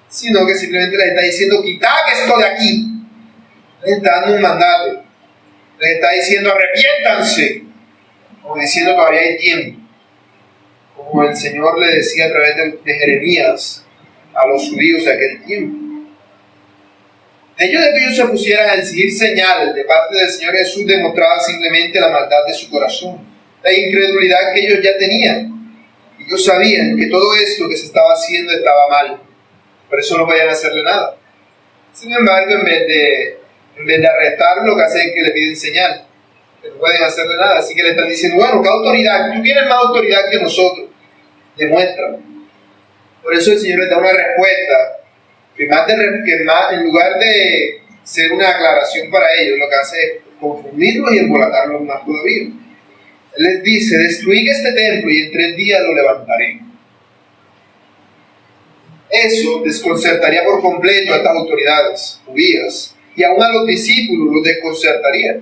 A: sino que simplemente les está diciendo: quitad esto de aquí. Les está dando un mandato. Les está diciendo: arrepiéntanse. Como diciendo: todavía hay tiempo. Como el Señor le decía a través de Jeremías a los judíos de aquel tiempo. El hecho de que ellos se pusieran a exigir señales de parte del Señor Jesús demostraba simplemente la maldad de su corazón, la incredulidad que ellos ya tenían. Ellos sabían que todo esto que se estaba haciendo estaba mal, por eso no podían hacerle nada. Sin embargo, en vez de arrestarlo, lo que hacen es que le piden señal, que no pueden hacerle nada. Así que le están diciendo: bueno, ¿qué autoridad? Tú tienes más autoridad que nosotros, demuéstralo. Por eso el Señor les da una respuesta que en lugar de ser una aclaración para ellos, lo que hace es confundirlos y embolatarlos más todavía. Él les dice: destruid este templo y en 3 días lo levantaré. Eso desconcertaría por completo a estas autoridades judías, y aún a los discípulos los desconcertaría.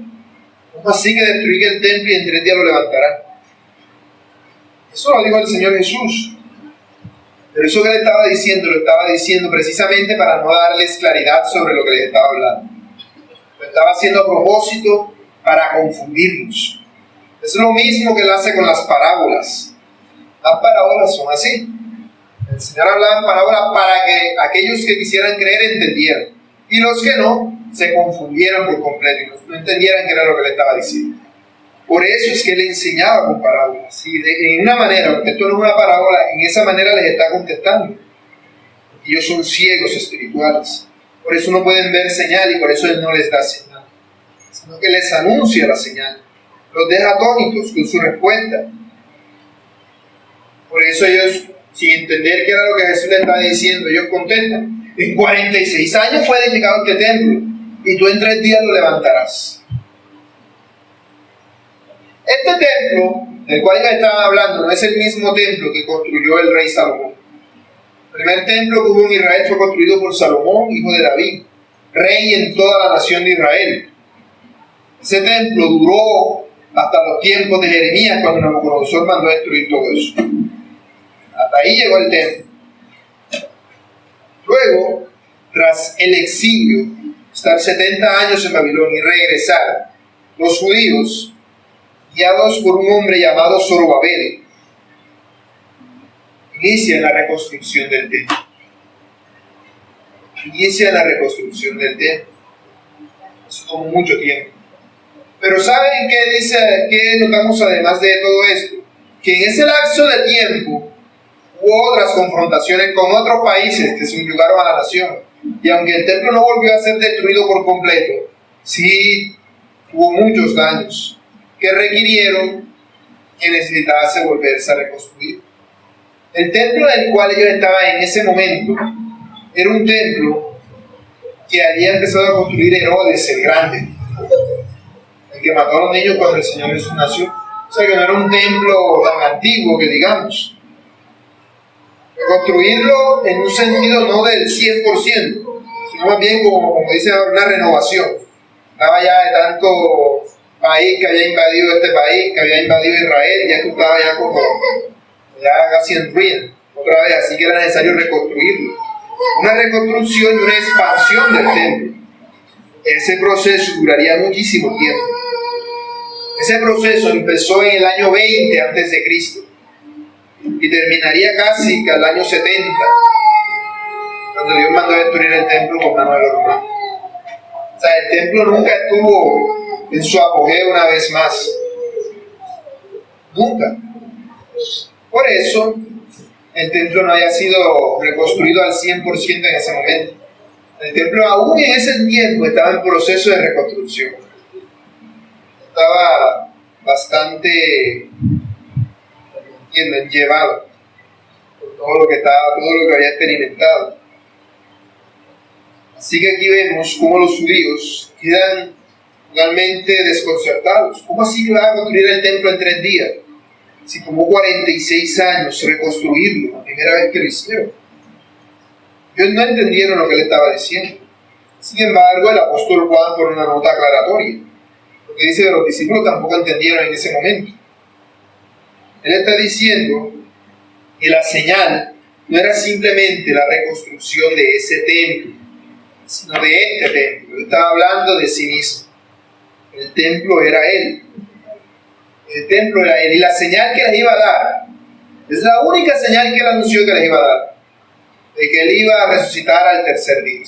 A: ¿Cómo así que destruid el templo y en 3 días lo levantará? Eso lo dijo el Señor Jesús. Pero eso que le estaba diciendo, lo estaba diciendo precisamente para no darles claridad sobre lo que les estaba hablando. Lo estaba haciendo a propósito para confundirlos. Es lo mismo que él hace con las parábolas. Las parábolas son así. El Señor hablaba en parábolas para que aquellos que quisieran creer entendieran, y los que no, se confundieran por completo y no entendieran qué era lo que le estaba diciendo. Por eso es que él enseñaba con parábolas. Y en una manera, porque esto no es una parábola, en esa manera les está contestando. Porque ellos son ciegos espirituales. Por eso no pueden ver señal y por eso él no les da señal, sino que les anuncia la señal. Los deja atónitos con su respuesta. Por eso ellos, sin entender qué era lo que Jesús les estaba diciendo, ellos contestan: en 46 años fue edificado este templo y tú en 3 días lo levantarás. Este templo del cual ya estaban hablando no es el mismo templo que construyó el rey Salomón. El primer templo que hubo en Israel fue construido por Salomón, hijo de David, rey en toda la nación de Israel. Ese templo duró hasta los tiempos de Jeremías, cuando Nabucodonosor mandó a destruir todo eso. Hasta ahí llegó el templo. Luego, tras el exilio, estar 70 años en Babilonia y regresar, los judíos, guiados por un hombre llamado Zorobabel, inician la reconstrucción del templo. Eso tomó mucho tiempo. Pero ¿saben qué dice, qué notamos además de todo esto? Que en ese lapso de tiempo hubo otras confrontaciones con otros países que subyugaron a la nación. Y aunque el templo no volvió a ser destruido por completo, sí hubo muchos daños que requirieron que necesitase volverse a reconstruir. El templo del cual ellos estaban en ese momento era un templo que había empezado a construir Herodes el Grande, el que mató a los niños cuando el Señor Jesús nació. O sea que no era un templo tan antiguo que digamos. Construirlo en un sentido no del 100%, sino más bien como dice una renovación. Estaba ya de tanto país que había invadido este país, que había invadido Israel, ya que estaba ya como ya casi en ruina otra vez, así que era necesario reconstruirlo. Una reconstrucción y una expansión del templo. Ese proceso duraría muchísimo tiempo. Ese proceso empezó en el año 20 a.C. y terminaría casi que al año 70, cuando Dios mandó a destruir el templo con mano de los romanos. O sea, el templo nunca estuvo en su apogeo una vez más. Nunca. Por eso, el templo no había sido reconstruido al 100% en ese momento. El templo aún en ese tiempo estaba en proceso de reconstrucción. Estaba bastante, llevado por todo lo que había experimentado. Así que aquí vemos cómo los judíos quedan totalmente desconcertados. ¿Cómo así que va a construir el templo en 3 días? Si tomó 46 años reconstruirlo, la primera vez que lo hicieron. Ellos no entendieron lo que él estaba diciendo. Sin embargo, el apóstol Juan pone una nota aclaratoria. Lo que dice de los discípulos tampoco entendieron en ese momento. Él está diciendo que la señal no era simplemente la reconstrucción de ese templo, sino de este templo. Él estaba hablando de sí mismo. El templo era él. El templo era él. Y la señal que les iba a dar, es la única señal que él anunció que les iba a dar, de que él iba a resucitar al tercer día.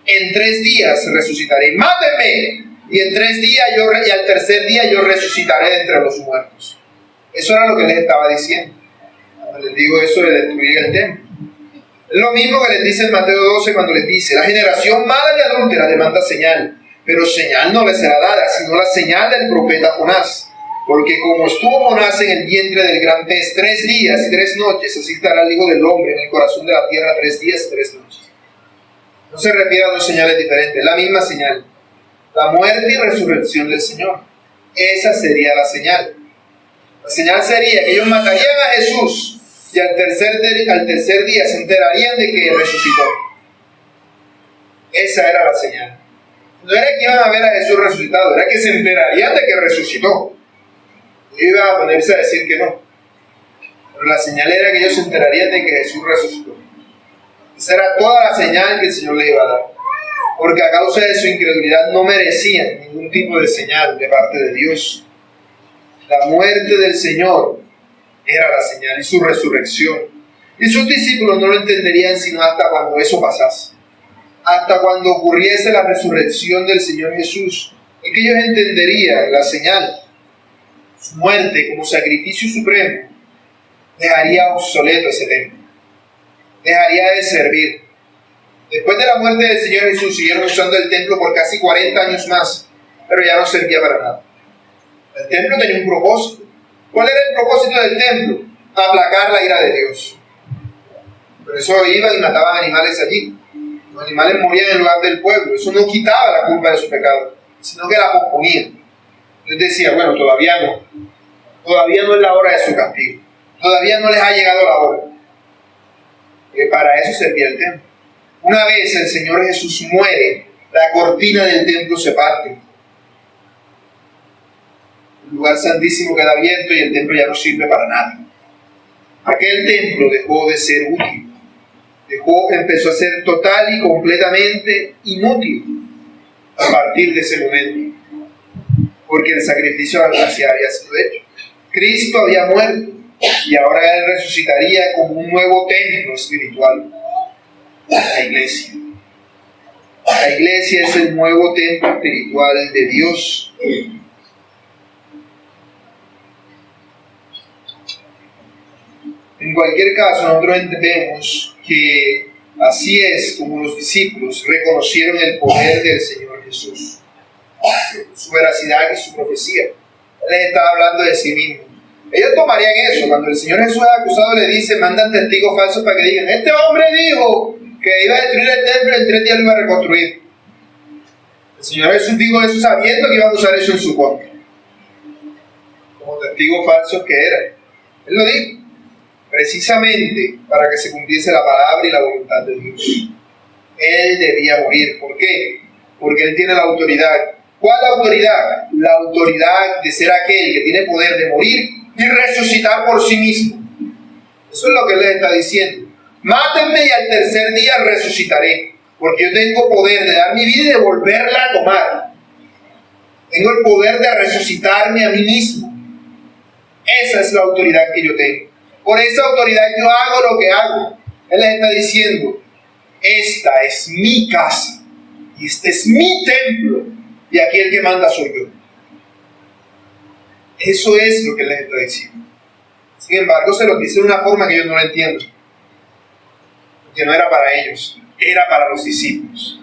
A: En 3 días resucitaré. Mátenme. Y en 3 días y al tercer día yo resucitaré de entre los muertos. Eso era lo que les estaba diciendo. Cuando les digo eso de destruir el templo. Es lo mismo que les dice en Mateo 12 cuando les dice: la generación mala y adúltera demanda señal, pero señal no les será dada, sino la señal del profeta Jonás. Porque como estuvo Jonás en el vientre del gran pez 3 días y 3 noches, así estará el Hijo del Hombre en el corazón de la tierra 3 días y 3 noches. No se refiere a 2 señales diferentes, la misma señal. La muerte y resurrección del Señor. Esa sería la señal. La señal sería que ellos matarían a Jesús y al tercer día se enterarían de que resucitó. Esa era la señal. No era que iban a ver a Jesús resucitado, era que se enterarían de que resucitó. Y iban a ponerse a decir que no. Pero la señal era que ellos se enterarían de que Jesús resucitó. Esa era toda la señal que el Señor le iba a dar. Porque a causa de su incredulidad no merecían ningún tipo de señal de parte de Dios. La muerte del Señor era la señal y su resurrección. Y sus discípulos no lo entenderían sino hasta cuando eso pasase. Hasta cuando ocurriese la resurrección del Señor Jesús. Y que ellos entenderían la señal. Su muerte como sacrificio supremo dejaría obsoleto ese templo. Dejaría de servir. Después de la muerte del Señor Jesús siguieron usando el templo por casi 40 años más, pero ya no servía para nada. El templo tenía un propósito. ¿Cuál era el propósito del templo? Aplacar la ira de Dios. Por eso iban y mataban animales allí. Los animales morían en lugar del pueblo. Eso no quitaba la culpa de su pecado, sino que la posponía. Dios decía: bueno, todavía no. Todavía no es la hora de su castigo. Todavía no les ha llegado la hora. Que para eso servía el templo. Una vez el Señor Jesús muere, la cortina del templo se parte. El lugar santísimo queda abierto y el templo ya no sirve para nada. Aquel templo dejó de ser útil. Empezó a ser total y completamente inútil a partir de ese momento. Porque el sacrificio había sido hecho. Cristo había muerto y ahora Él resucitaría como un nuevo templo espiritual. La iglesia. La iglesia es el nuevo templo espiritual de Dios. En cualquier caso, nosotros entendemos que así es como los discípulos reconocieron el poder del Señor Jesús, su veracidad y su profecía. Él les estaba hablando de sí mismo. Ellos tomarían eso. Cuando el Señor Jesús es acusado, le dice, mandan testigos falsos para que digan, este hombre dijo que iba a destruir el templo y en 3 días lo iba a reconstruir. El Señor Jesús dijo eso sabiendo que iban a usar eso en su contra, como testigos falsos que eran. Él lo dijo precisamente para que se cumpliese la palabra y la voluntad de Dios. Él debía morir. ¿Por qué? Porque Él tiene la autoridad. ¿Cuál autoridad? La autoridad de ser aquel que tiene poder de morir y resucitar por sí mismo. Eso es lo que Él les está diciendo. Mátenme y al tercer día resucitaré, porque yo tengo poder de dar mi vida y de volverla a tomar. Tengo el poder de resucitarme a mí mismo. Esa es la autoridad que yo tengo. Por esa autoridad yo hago lo que hago. Él les está diciendo, esta es mi casa y este es mi templo y aquí el que manda soy yo. Eso es lo que Él les está diciendo. Sin embargo, se lo dice de una forma que yo no lo entiendo, porque no era para ellos, era para los discípulos.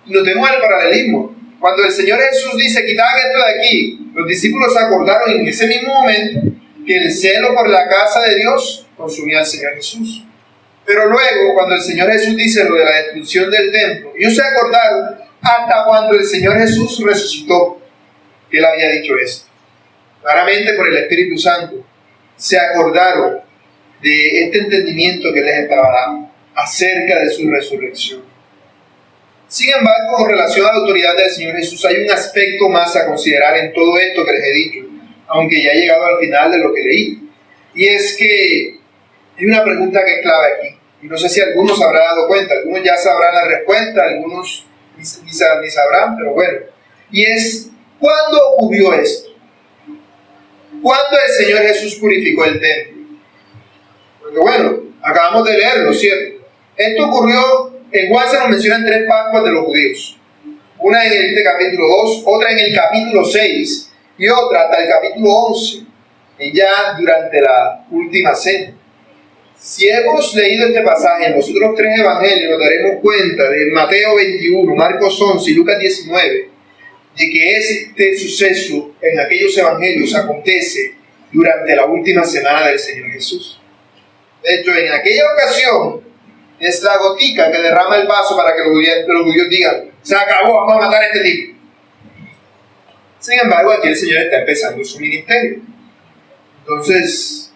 A: Notemos el paralelismo. Cuando el Señor Jesús dice, quitad esto de aquí, los discípulos se acordaron en ese mismo momento que el celo por la casa de Dios consumía al Señor Jesús. Pero luego, cuando el Señor Jesús dice lo de la destrucción del templo, ellos se acordaron hasta cuando el Señor Jesús resucitó, que Él había dicho esto. Claramente por el Espíritu Santo se acordaron de este entendimiento que les estaba dando acerca de su resurrección. Sin embargo, con relación a la autoridad del Señor Jesús, hay un aspecto más a considerar en todo esto que les he dicho, aunque ya he llegado al final de lo que leí. Y es que hay una pregunta que es clave aquí. Y no sé si algunos se habrán dado cuenta, algunos ya sabrán la respuesta, algunos ni sabrán, pero bueno. Y es, ¿cuándo ocurrió esto? ¿Cuándo el Señor Jesús purificó el templo? Porque bueno, acabamos de leerlo, ¿cierto? Esto ocurrió, en Juan se nos mencionan 3 Pascuas de los judíos. Una en el capítulo 2, otra en el capítulo 6 y otra hasta el capítulo 11, y ya durante la última cena. Si hemos leído este pasaje en los otros 3 evangelios, nos daremos cuenta de Mateo 21, Marcos 11 y Lucas 19, de que este suceso en aquellos evangelios acontece durante la última semana del Señor Jesús. De hecho, en aquella ocasión es la gotica que derrama el vaso para que los judíos digan, se acabó, vamos a matar a este tipo. Sin embargo, aquí el Señor está empezando su ministerio. Entonces,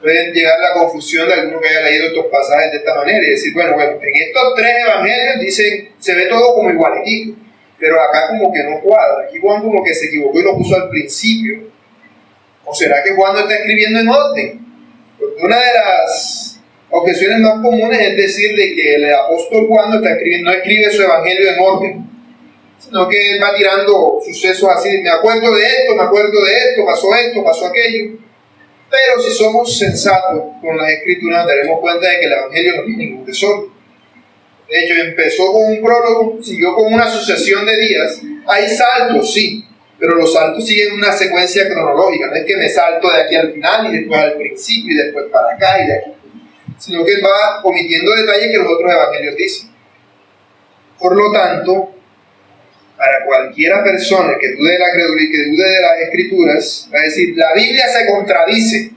A: pueden llegar a la confusión de alguno que haya leído estos pasajes de esta manera y decir, bueno, en estos 3 evangelios dicen, se ve todo como igualitico, pero acá como que no cuadra. Aquí Juan como que se equivocó y lo puso al principio. ¿O será que Juan no está escribiendo en orden? Porque una de las objeciones más comunes es decir de que el apóstol Juan no escribe su evangelio en orden, sino que él va tirando sucesos así, me acuerdo de esto, pasó aquello. Pero si somos sensatos con las escrituras, nos daremos cuenta de que el evangelio no tiene ningún desorden. De hecho, empezó con un prólogo, siguió con una sucesión de días. Hay saltos, sí, pero los saltos siguen una secuencia cronológica. No es que me salto de aquí al final y después al principio y después para acá y de aquí, sino que él va omitiendo detalles que los otros evangelios dicen. Por lo tanto, para cualquiera persona que dude de la credulidad, que dude de las escrituras, va a decir, la Biblia se contradice,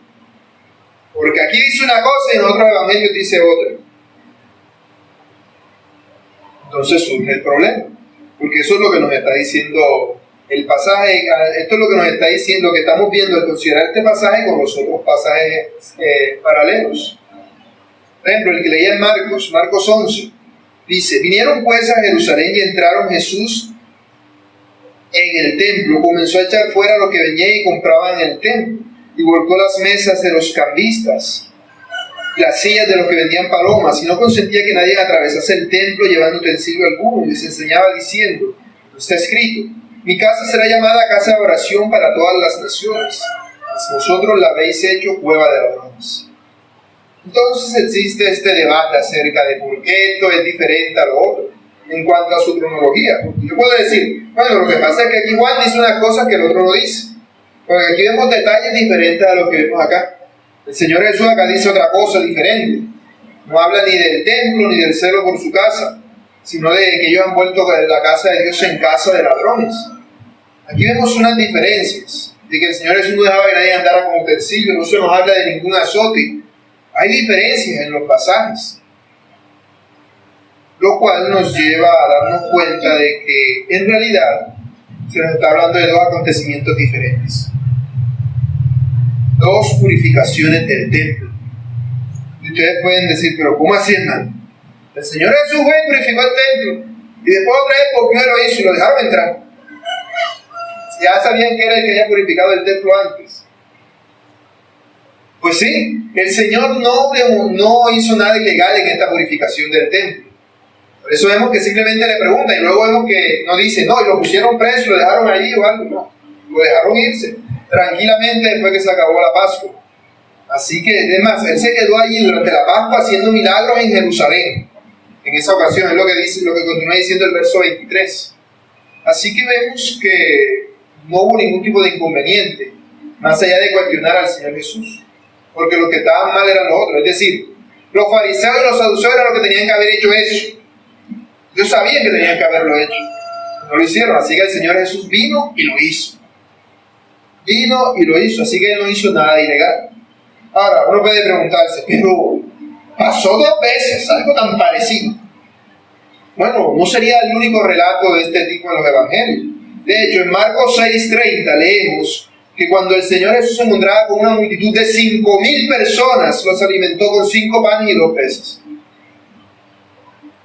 A: porque aquí dice una cosa y en otros evangelios dice otra. Entonces surge el problema, porque eso es lo que nos está diciendo el pasaje. Esto es lo que nos está diciendo, lo que estamos viendo al considerar este pasaje con los otros pasajes paralelos. Por ejemplo, el que leía en Marcos 11, dice, vinieron pues a Jerusalén y entraron Jesús en el templo, comenzó a echar fuera lo que vendían y compraban en el templo, y volcó las mesas de los cambistas, las sillas de los que vendían palomas, y no consentía que nadie atravesase el templo llevando utensilio alguno, y les enseñaba diciendo, está escrito, mi casa será llamada casa de oración para todas las naciones, mas vosotros la habéis hecho cueva de ladrones. Entonces existe este debate acerca de por qué esto es diferente a lo otro en cuanto a su cronología. Yo puedo decir, bueno, lo que pasa es que aquí Juan dice unas cosas que el otro no dice, porque aquí vemos detalles diferentes a lo que vemos acá. El Señor Jesús acá dice otra cosa diferente. No habla ni del templo ni del celo por su casa, sino de que ellos han vuelto la casa de Dios en casa de ladrones. Aquí vemos unas diferencias de que el Señor Jesús no dejaba que nadie andara con utensilios, no se nos habla de ningún azote. Hay diferencias en los pasajes, lo cual nos lleva a darnos cuenta de que en realidad se nos está hablando de dos acontecimientos diferentes, dos purificaciones del templo. Y ustedes pueden decir, pero ¿cómo así, hermano? El Señor Jesús fue y purificó el templo, y después otra vez volvió y lo hizo y lo dejaron entrar. Ya sabían que era el que había purificado el templo antes. Pues sí, el Señor no hizo nada ilegal en esta purificación del templo. Por eso vemos que simplemente le pregunta y luego vemos que no dice, no, y lo pusieron preso, lo dejaron allí o algo, no. Lo dejaron irse tranquilamente después que se acabó la Pascua. Así que, además, él se quedó allí durante la Pascua haciendo milagros en Jerusalén. En esa ocasión es lo que dice, lo que continúa diciendo el verso 23. Así que vemos que no hubo ningún tipo de inconveniente, más allá de cuestionar al Señor Jesús. Porque los que estaban mal eran los otros. Es decir, los fariseos y los saduceos eran los que tenían que haber hecho eso. Ellos sabían que tenían que haberlo hecho. No lo hicieron, así que el Señor Jesús vino y lo hizo. Vino y lo hizo, así que él no hizo nada ilegal. Ahora, uno puede preguntarse, pero pasó 2 veces algo tan parecido. Bueno, no sería el único relato de este tipo en los evangelios. De hecho, en Marcos 6:30 leemos que cuando el Señor Jesús se encontraba con una multitud de 5,000 personas, los alimentó con 5 panes y 2 peces.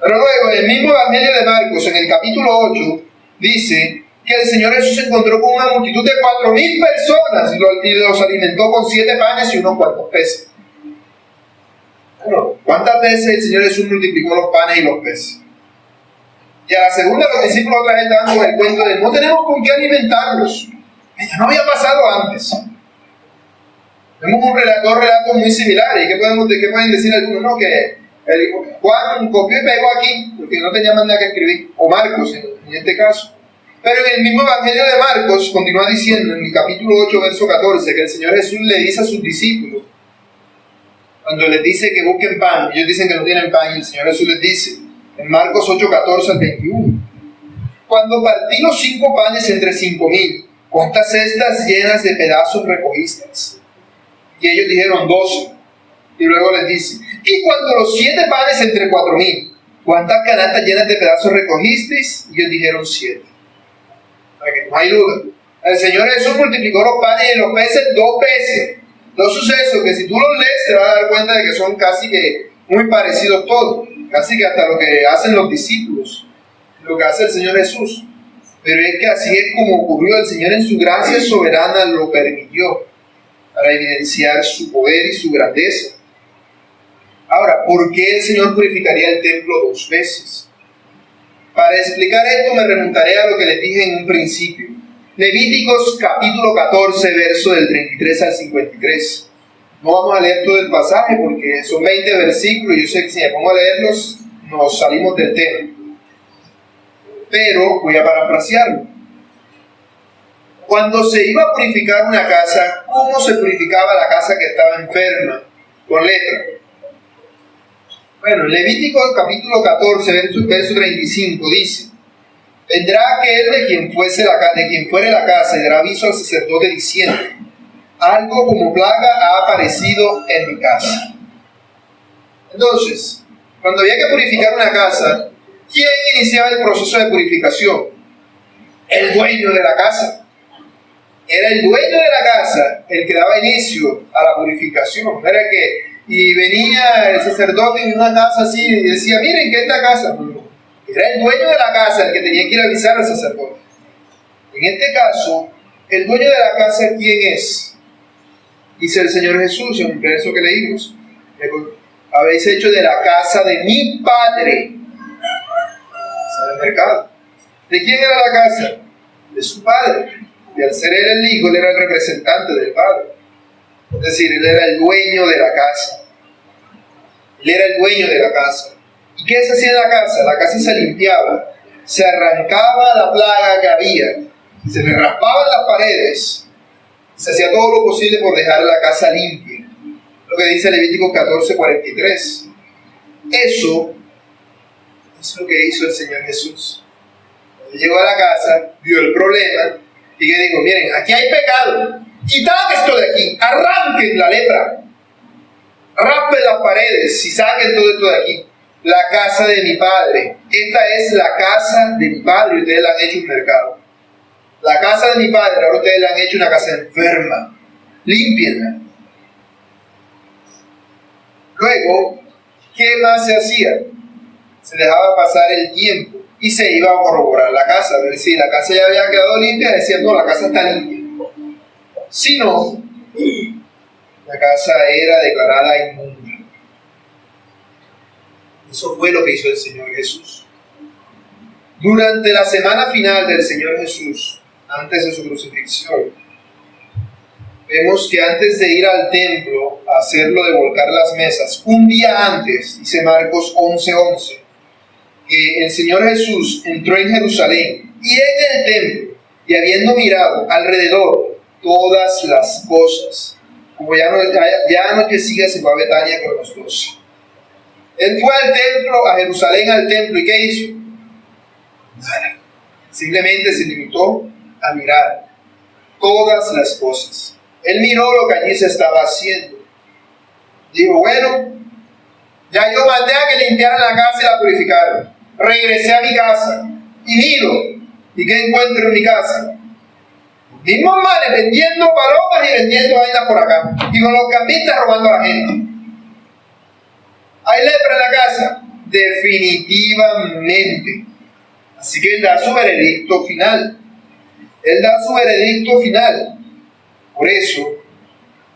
A: Pero luego, en el mismo evangelio de Marcos, en el capítulo 8, dice que el Señor Jesús se encontró con una multitud de 4,000 personas y los alimentó con 7 panes y unos cuantos peces. Bueno, ¿cuántas veces el Señor Jesús multiplicó los panes y los peces? Y a la segunda los discípulos otra vez estaban con el cuento de no tenemos con qué alimentarlos. Ya no había pasado antes. Vemos dos relatos muy similares. ¿Y qué pueden decir algunos? No, que Juan copió y pegó aquí, porque no tenía más nada que escribir. O Marcos, en este caso. Pero en el mismo evangelio de Marcos continúa diciendo, en el capítulo 8, verso 14, que el Señor Jesús le dice a sus discípulos, cuando les dice que busquen pan, ellos dicen que no tienen pan, y el Señor Jesús les dice, en Marcos 8, 14 al 21, cuando partí los 5 panes entre 5,000, ¿cuántas cestas llenas de pedazos recogisteis? Y ellos dijeron 12. Y luego les dice, y cuando los 7 panes entre 4,000, ¿cuántas canastas llenas de pedazos recogisteis? Y ellos dijeron 7. Para que no hay duda. El Señor Jesús multiplicó los panes y los peces 2 veces. 2 sucesos que si tú los lees te vas a dar cuenta de que son casi que muy parecidos todos. Casi que hasta lo que hacen los discípulos, lo que hace el Señor Jesús. Pero es que así es como ocurrió. El Señor en su gracia soberana lo permitió para evidenciar su poder y su grandeza. Ahora, ¿por qué el Señor purificaría el templo 2 veces? Para explicar esto me remontaré a lo que les dije en un principio. Levíticos capítulo 14, verso del 33 al 53. No vamos a leer todo el pasaje porque son 20 versículos y yo sé que si me pongo a leerlos nos salimos del tema. Pero voy a parafrasearlo. Cuando se iba a purificar una casa, ¿cómo se purificaba la casa que estaba enferma? Con lepra. Bueno, Levítico capítulo 14, verso 35 dice, vendrá aquel de quien fuere la casa y dará aviso al sacerdote diciendo, algo como plaga ha aparecido en mi casa. Entonces, cuando había que purificar una casa, ¿quién iniciaba el proceso de purificación? El dueño de la casa. Era el dueño de la casa el que daba inicio a la purificación. Era que, y venía el sacerdote en una casa así y decía, miren que esta casa. No. Era el dueño de la casa el que tenía que ir a avisar al sacerdote. En este caso, el dueño de la casa, ¿quién es? Dice el Señor Jesús en el verso que leímos, habéis hecho de la casa de mi Padre, casa del mercado. ¿De quién era la casa? De su Padre. Y al ser él el hijo, él era el representante del Padre. Es decir, él era el dueño de la casa. Él era el dueño de la casa. ¿Y qué se hacía en la casa? La casa se limpiaba, se arrancaba la plaga que había, se le raspaban las paredes, se hacía todo lo posible por dejar la casa limpia. Lo que dice Levítico 14:43. Eso es lo que hizo el Señor Jesús. Cuando llegó a la casa, vio el problema Y que digo, miren, aquí hay pecado, quitad esto de aquí, arranquen la lepra, raspen las paredes y saquen todo esto de aquí. La casa de mi padre, esta es la casa de mi padre y ustedes la han hecho un mercado. La casa de mi padre, ahora ustedes la han hecho una casa enferma, límpienla. Luego, ¿qué más se hacía? Se dejaba pasar el tiempo y se iba a corroborar la casa, a ver si la casa ya había quedado limpia, decían, no, la casa está limpia. Si no, la casa era declarada inmunda. Eso fue lo que hizo el Señor Jesús. Durante la semana final del Señor Jesús, antes de su crucifixión, vemos que antes de ir al templo a hacerlo de volcar las mesas, un día antes, dice Marcos 11:11, que el Señor Jesús entró en Jerusalén y en el templo, y habiendo mirado alrededor todas las cosas, como ya anochecía, se fue a Betania con los 12. Él fue al templo, a Jerusalén al templo, ¿y qué hizo? Nada. Simplemente se limitó a mirar todas las cosas. Él miró lo que allí se estaba haciendo. Dijo, bueno, ya yo mandé a que limpiaran la casa y la purificaran. Regresé a mi casa y miro, ¿y qué encuentro en mi casa? Mismos manes vendiendo palomas y vendiendo vainas por acá. Y con los cambistas robando a la gente. ¿Hay lepra en la casa? Definitivamente. Así que Él da su veredicto final. Él da su veredicto final. Por eso,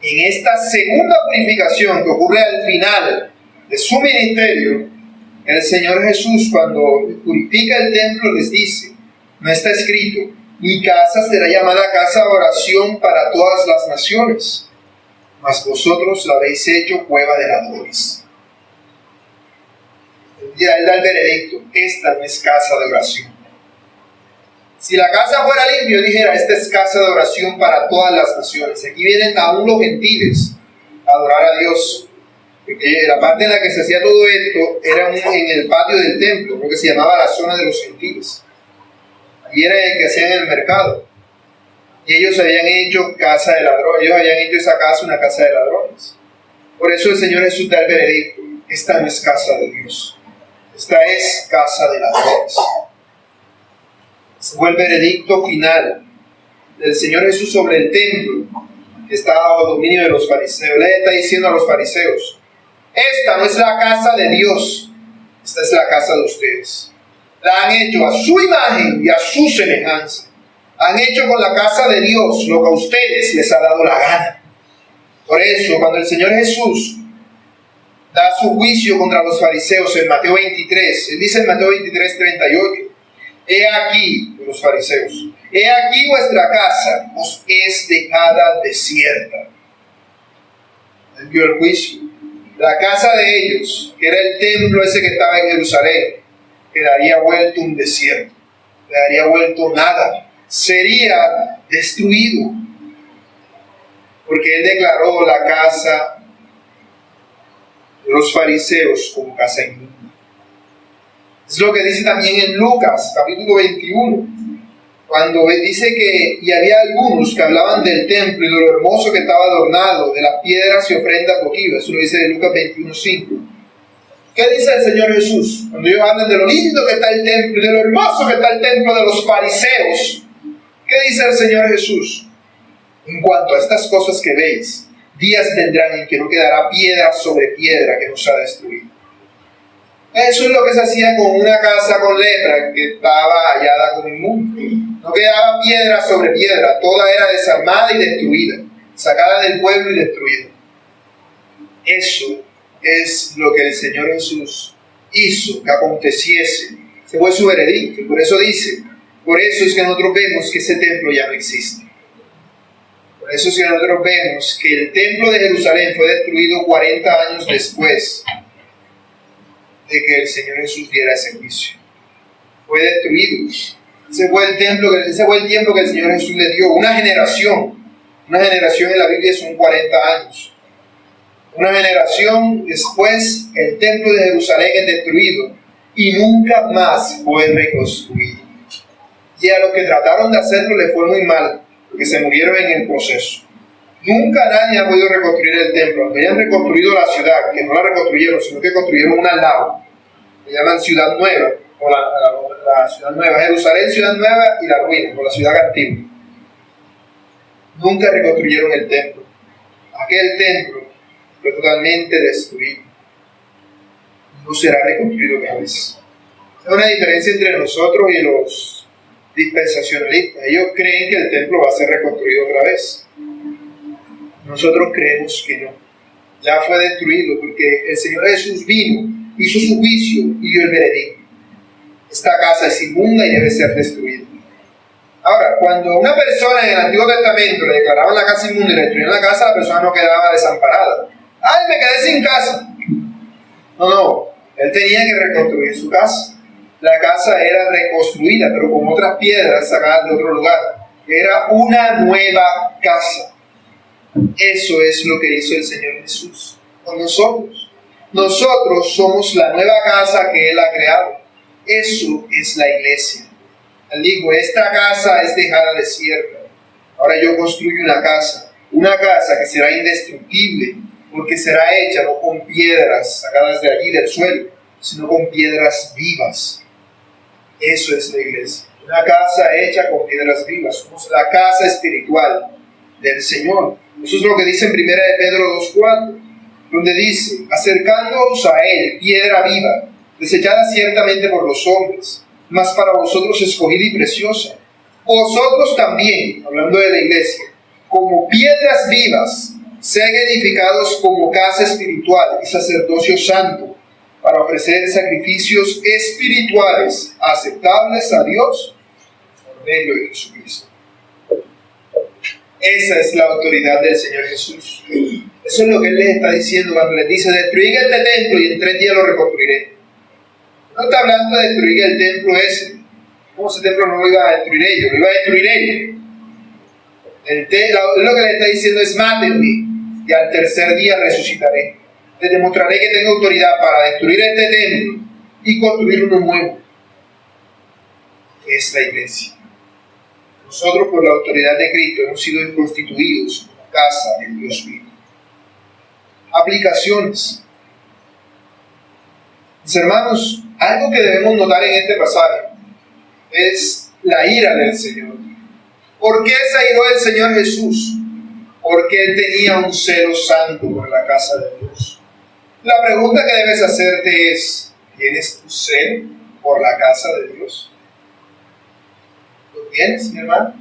A: en esta segunda purificación que ocurre al final de su ministerio, el Señor Jesús, cuando purifica el templo, les dice, no está escrito, mi casa será llamada casa de oración para todas las naciones, mas vosotros la habéis hecho cueva de ladrones. Ya Él da el veredicto, esta no es casa de oración. Si la casa fuera limpia, yo dijera, esta es casa de oración para todas las naciones. Aquí vienen aún los gentiles a adorar a Dios. Porque la parte en la que se hacía todo esto era en el patio del templo, lo que se llamaba la zona de los gentiles. Allí era el que hacían el mercado. Y ellos habían hecho casa de ladrones, ellos habían hecho esa casa una casa de ladrones. Por eso el Señor Jesús da el veredicto, esta no es casa de Dios, esta es casa de ladrones. Ese fue el veredicto final del Señor Jesús sobre el templo que estaba bajo dominio de los fariseos. Le está diciendo a los fariseos, esta no es la casa de Dios, esta es la casa de ustedes. La han hecho a su imagen y a su semejanza. Han hecho con la casa de Dios lo que a ustedes les ha dado la gana. Por eso, cuando el Señor Jesús da su juicio contra los fariseos en Mateo 23, Él dice en Mateo 23:38, he aquí, los fariseos, he aquí vuestra casa os es dejada desierta. Él dio el juicio. La casa de ellos, que era el templo ese que estaba en Jerusalén, quedaría vuelto un desierto, quedaría vuelto nada, sería destruido, porque Él declaró la casa de los fariseos como casa inmunda. Es lo que dice también en Lucas, capítulo 21, cuando dice que, y había algunos que hablaban del templo y de lo hermoso que estaba adornado, de las piedras y ofrendas votivas. Eso lo dice de Lucas 21:5. ¿Qué dice el Señor Jesús? Cuando ellos hablan de lo lindo que está el templo y de lo hermoso que está el templo de los fariseos, ¿qué dice el Señor Jesús? En cuanto a estas cosas que veis, días vendrán en que no quedará piedra sobre piedra que no sea destruida. Eso es lo que se hacía con una casa con lepra que estaba hallada como inmunda. No quedaba piedra sobre piedra, toda era desarmada y destruida, sacada del pueblo y destruida. Eso es lo que el Señor Jesús hizo que aconteciese. Ese fue su veredicto. Por eso dice, por eso es que nosotros vemos que ese templo ya no existe. Por eso es que nosotros vemos que el templo de Jerusalén fue destruido 40 años después de que el Señor Jesús diera ese juicio. Fue destruido. Ese fue el tiempo que el Señor Jesús le dio. Una generación en la Biblia son 40 años. Una generación después, el templo de Jerusalén es destruido y nunca más fue reconstruido. y a los que trataron de hacerlo les fue muy mal, porque se murieron en el proceso. Nunca nadie ha podido reconstruir el templo. Aunque hayan reconstruido la ciudad, que no la reconstruyeron, sino que construyeron una al lado. Le llaman Ciudad Nueva, o la Ciudad Nueva. Jerusalén, Ciudad Nueva, y la ruina, o la ciudad antigua. Nunca reconstruyeron el templo. Aquel templo fue totalmente destruido. No será reconstruido otra vez. Hay una diferencia entre nosotros y los dispensacionalistas. Ellos creen que el templo va a ser reconstruido otra vez. Nosotros creemos que no. Ya fue destruido porque el Señor Jesús vino, hizo su juicio y dio el veredicto. Esta casa es inmunda y debe ser destruida. Ahora, cuando una persona en el Antiguo Testamento le declaraban la casa inmunda y le destruían la casa, la persona no quedaba desamparada. ¡Ay, me quedé sin casa! No, él tenía que reconstruir su casa. La casa era reconstruida, pero con otras piedras sacadas de otro lugar. Era una nueva casa. Eso es lo que hizo el Señor Jesús con nosotros. Nosotros somos la nueva casa que Él ha creado. Eso es la iglesia. Él dijo, esta casa es dejada desierta. Ahora yo construyo una casa que será indestructible, porque será hecha no con piedras sacadas de allí del suelo, sino con piedras vivas. Eso es la iglesia. Una casa hecha con piedras vivas. Somos la casa espiritual del Señor. Eso es lo que dice en 1 Pedro 2:4, donde dice, acercándoos a Él, piedra viva, desechada ciertamente por los hombres, mas para vosotros escogida y preciosa. Vosotros también, hablando de la iglesia, como piedras vivas, sean edificados como casa espiritual y sacerdocio santo, para ofrecer sacrificios espirituales aceptables a Dios por medio de Jesucristo. Esa es la autoridad del Señor Jesús. Eso es lo que Él les está diciendo cuando les dice, destruid este templo y en 3 días lo reconstruiré. No está hablando de destruir el templo ese. Como ese templo no lo iba a destruir ellos, lo iba a destruir ellos. Lo que le está diciendo es, mátenme y al tercer día resucitaré. Les demostraré que tengo autoridad para destruir este templo y construir uno nuevo, que es la iglesia. Nosotros, por la autoridad de Cristo, hemos sido constituidos como casa del Dios vivo. Aplicaciones. Mis hermanos, algo que debemos notar en este pasaje es la ira del Señor. ¿Por qué se airó el Señor Jesús? Porque Él tenía un celo santo por la casa de Dios. La pregunta que debes hacerte es, ¿tienes tu celo por la casa de Dios? ¿Lo tienes, mi hermano?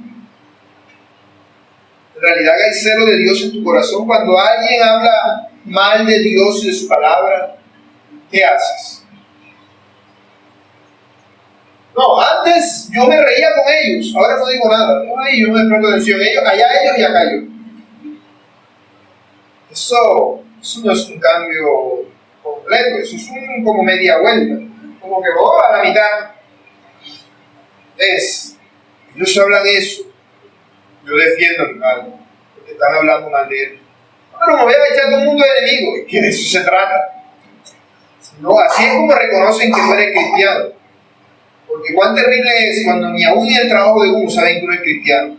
A: En realidad hay celo de Dios en tu corazón. Cuando alguien habla mal de Dios y de su palabra, ¿qué haces? No, antes yo me reía con ellos, ahora no digo nada. Ay, yo no me presto atención. Allá ellos y acá yo. Eso no es un cambio completo, eso es como media vuelta. Como que a la mitad. Ellos hablan eso, yo defiendo a mi padre, porque están hablando mal de él. Pero me voy a echar todo el mundo de enemigo, y que de eso se trata. No, así es como reconocen que tú eres cristiano. Porque cuán terrible es cuando ni aún ni el trabajo de uno saben que uno es cristiano.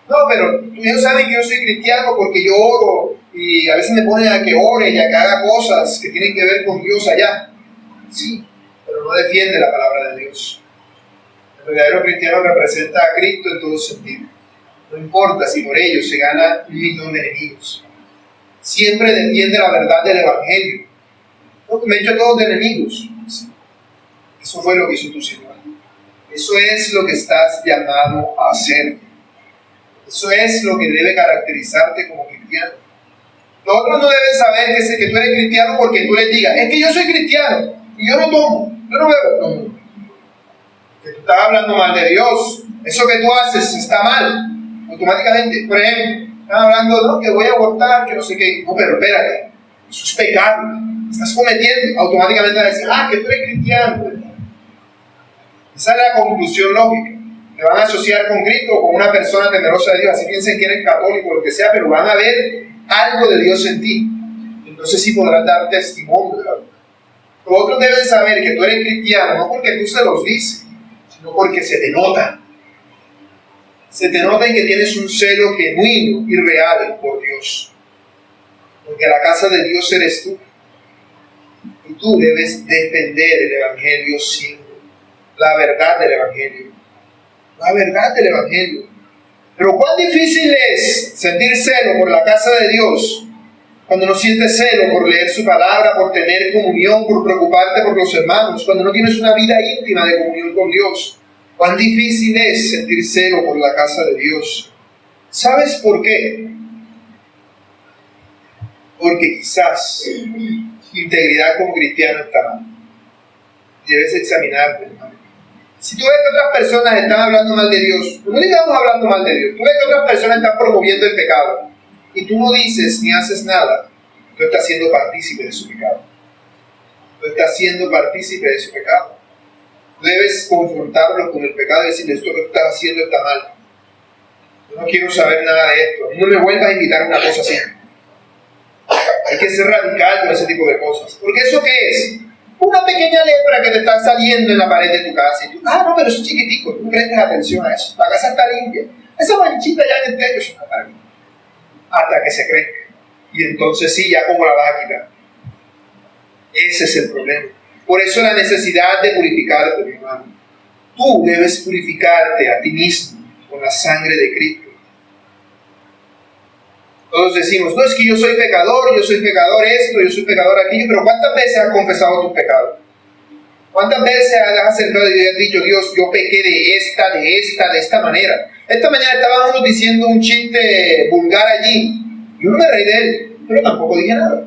A: No, pero ellos saben que yo soy cristiano porque yo oro, y a veces me ponen a que ore y a que haga cosas que tienen que ver con Dios allá. Sí, pero no defiende la palabra de Dios. El verdadero cristiano representa a Cristo en todo sentido. No importa si por ello se gana 1.000.000 de enemigos. Siempre defiende la verdad del Evangelio. No, me he hecho todos de enemigos. Eso fue lo que hizo tu Señor. Eso es lo que estás llamado a hacer. Eso es lo que debe caracterizarte como cristiano. Los otros no deben saber que tú eres cristiano porque tú les digas, es que yo soy cristiano y yo no tomo, yo no bebo. No. Que tú estás hablando mal de Dios, eso que tú haces está mal. Automáticamente, por ejemplo, están hablando, no, que voy a abortar, que no sé qué. No, pero espérate, eso es pecado, estás cometiendo. Automáticamente van a decir, que tú eres cristiano. Esa es la conclusión lógica. Te van a asociar con Cristo o con una persona temerosa de Dios, así piensen que eres católico o lo que sea, pero van a ver algo de Dios en ti. Entonces sí podrás dar testimonio de la verdad. Los otros deben saber que tú eres cristiano, no porque tú se los dices, sino porque se te nota. Se te nota en que tienes un celo genuino y real por Dios. Porque la casa de Dios eres tú. Y tú debes defender el Evangelio siempre. La verdad del Evangelio. La verdad del Evangelio. Pero cuán difícil es sentir celo por la casa de Dios cuando no sientes celo por leer su palabra, por tener comunión, por preocuparte por los hermanos, cuando no tienes una vida íntima de comunión con Dios. Cuán difícil es sentir celo por la casa de Dios. ¿Sabes por qué? Porque quizás tu integridad como cristiano está mal. Debes examinarte, hermano. Si tú ves que otras personas están hablando mal de Dios, no digamos hablando mal de Dios, tú ves que otras personas están promoviendo el pecado y tú no dices ni haces nada, tú estás siendo partícipe de su pecado. Tú estás siendo partícipe de su pecado. Tú debes confrontarlo con el pecado y decirle: esto que estás haciendo está mal. Yo no quiero saber nada de esto. No me vuelvas a invitar a una cosa así. Hay que ser radical con ese tipo de cosas. Porque ¿eso qué es? Una pequeña lepra que te está saliendo en la pared de tu casa. Y tú, no, pero eso es chiquitico. Tú no prestes atención a eso. La casa está limpia. Esa manchita ya en el techo es una tarde. Hasta que se crezca. Y entonces sí, ya cómo la vas a quitar. Ese es el problema. Por eso la necesidad de purificarte, mi hermano. Tú debes purificarte a ti mismo con la sangre de Cristo. Todos decimos: no, es que yo soy pecador esto, yo soy pecador aquello, pero ¿cuántas veces has confesado tus pecados? ¿Cuántas veces has acercado y has dicho: Dios, yo pequé de esta manera? Esta mañana estábamos diciendo un chiste vulgar allí. Yo no me reí de él, pero tampoco dije nada.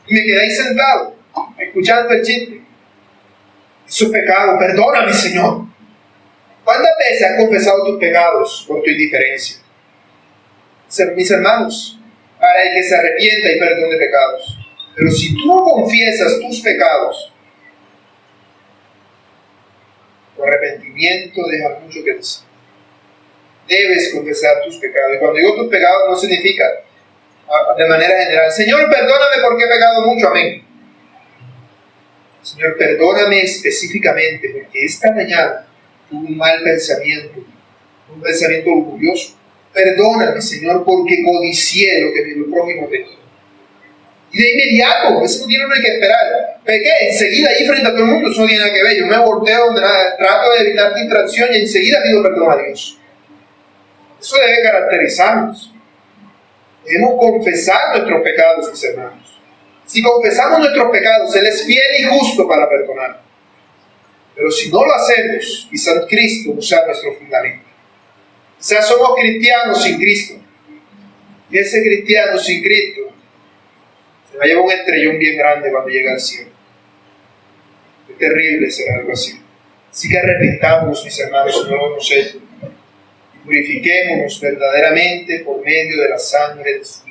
A: Y me quedé ahí sentado, escuchando el chiste. Eso es pecado, perdóname, Señor. ¿Cuántas veces has confesado tus pecados por tu indiferencia? Mis hermanos, para el que se arrepienta y perdón de pecados. Pero si tú no confiesas tus pecados, tu arrepentimiento deja mucho que decir. Debes confesar tus pecados. Y cuando digo tus pecados, no significa de manera general: Señor, perdóname porque he pecado mucho, amén. Señor, perdóname específicamente porque esta mañana tuve un mal pensamiento, un pensamiento orgulloso. Perdóname, Señor, porque codicié lo que mi prójimo tenía. Y de inmediato, eso no tiene uno que esperar. Pequé enseguida ahí frente a todo el mundo, eso no tiene nada que ver. Yo me volteo, trato de evitar distracción y enseguida pido perdón a Dios. Eso debe caracterizarnos. Debemos confesar nuestros pecados, mis hermanos. Si confesamos nuestros pecados, Él es fiel y justo para perdonar. Pero si no lo hacemos, quizás Cristo no sea nuestro fundamento. Quizás somos cristianos sin Cristo. Y ese cristiano sin Cristo se va a llevar un estrellón bien grande cuando llegue al cielo. Qué terrible será algo así. Así que arrepintamos, mis hermanos, si no lo hemos hecho. Y purifiquémonos verdaderamente por medio de la sangre de su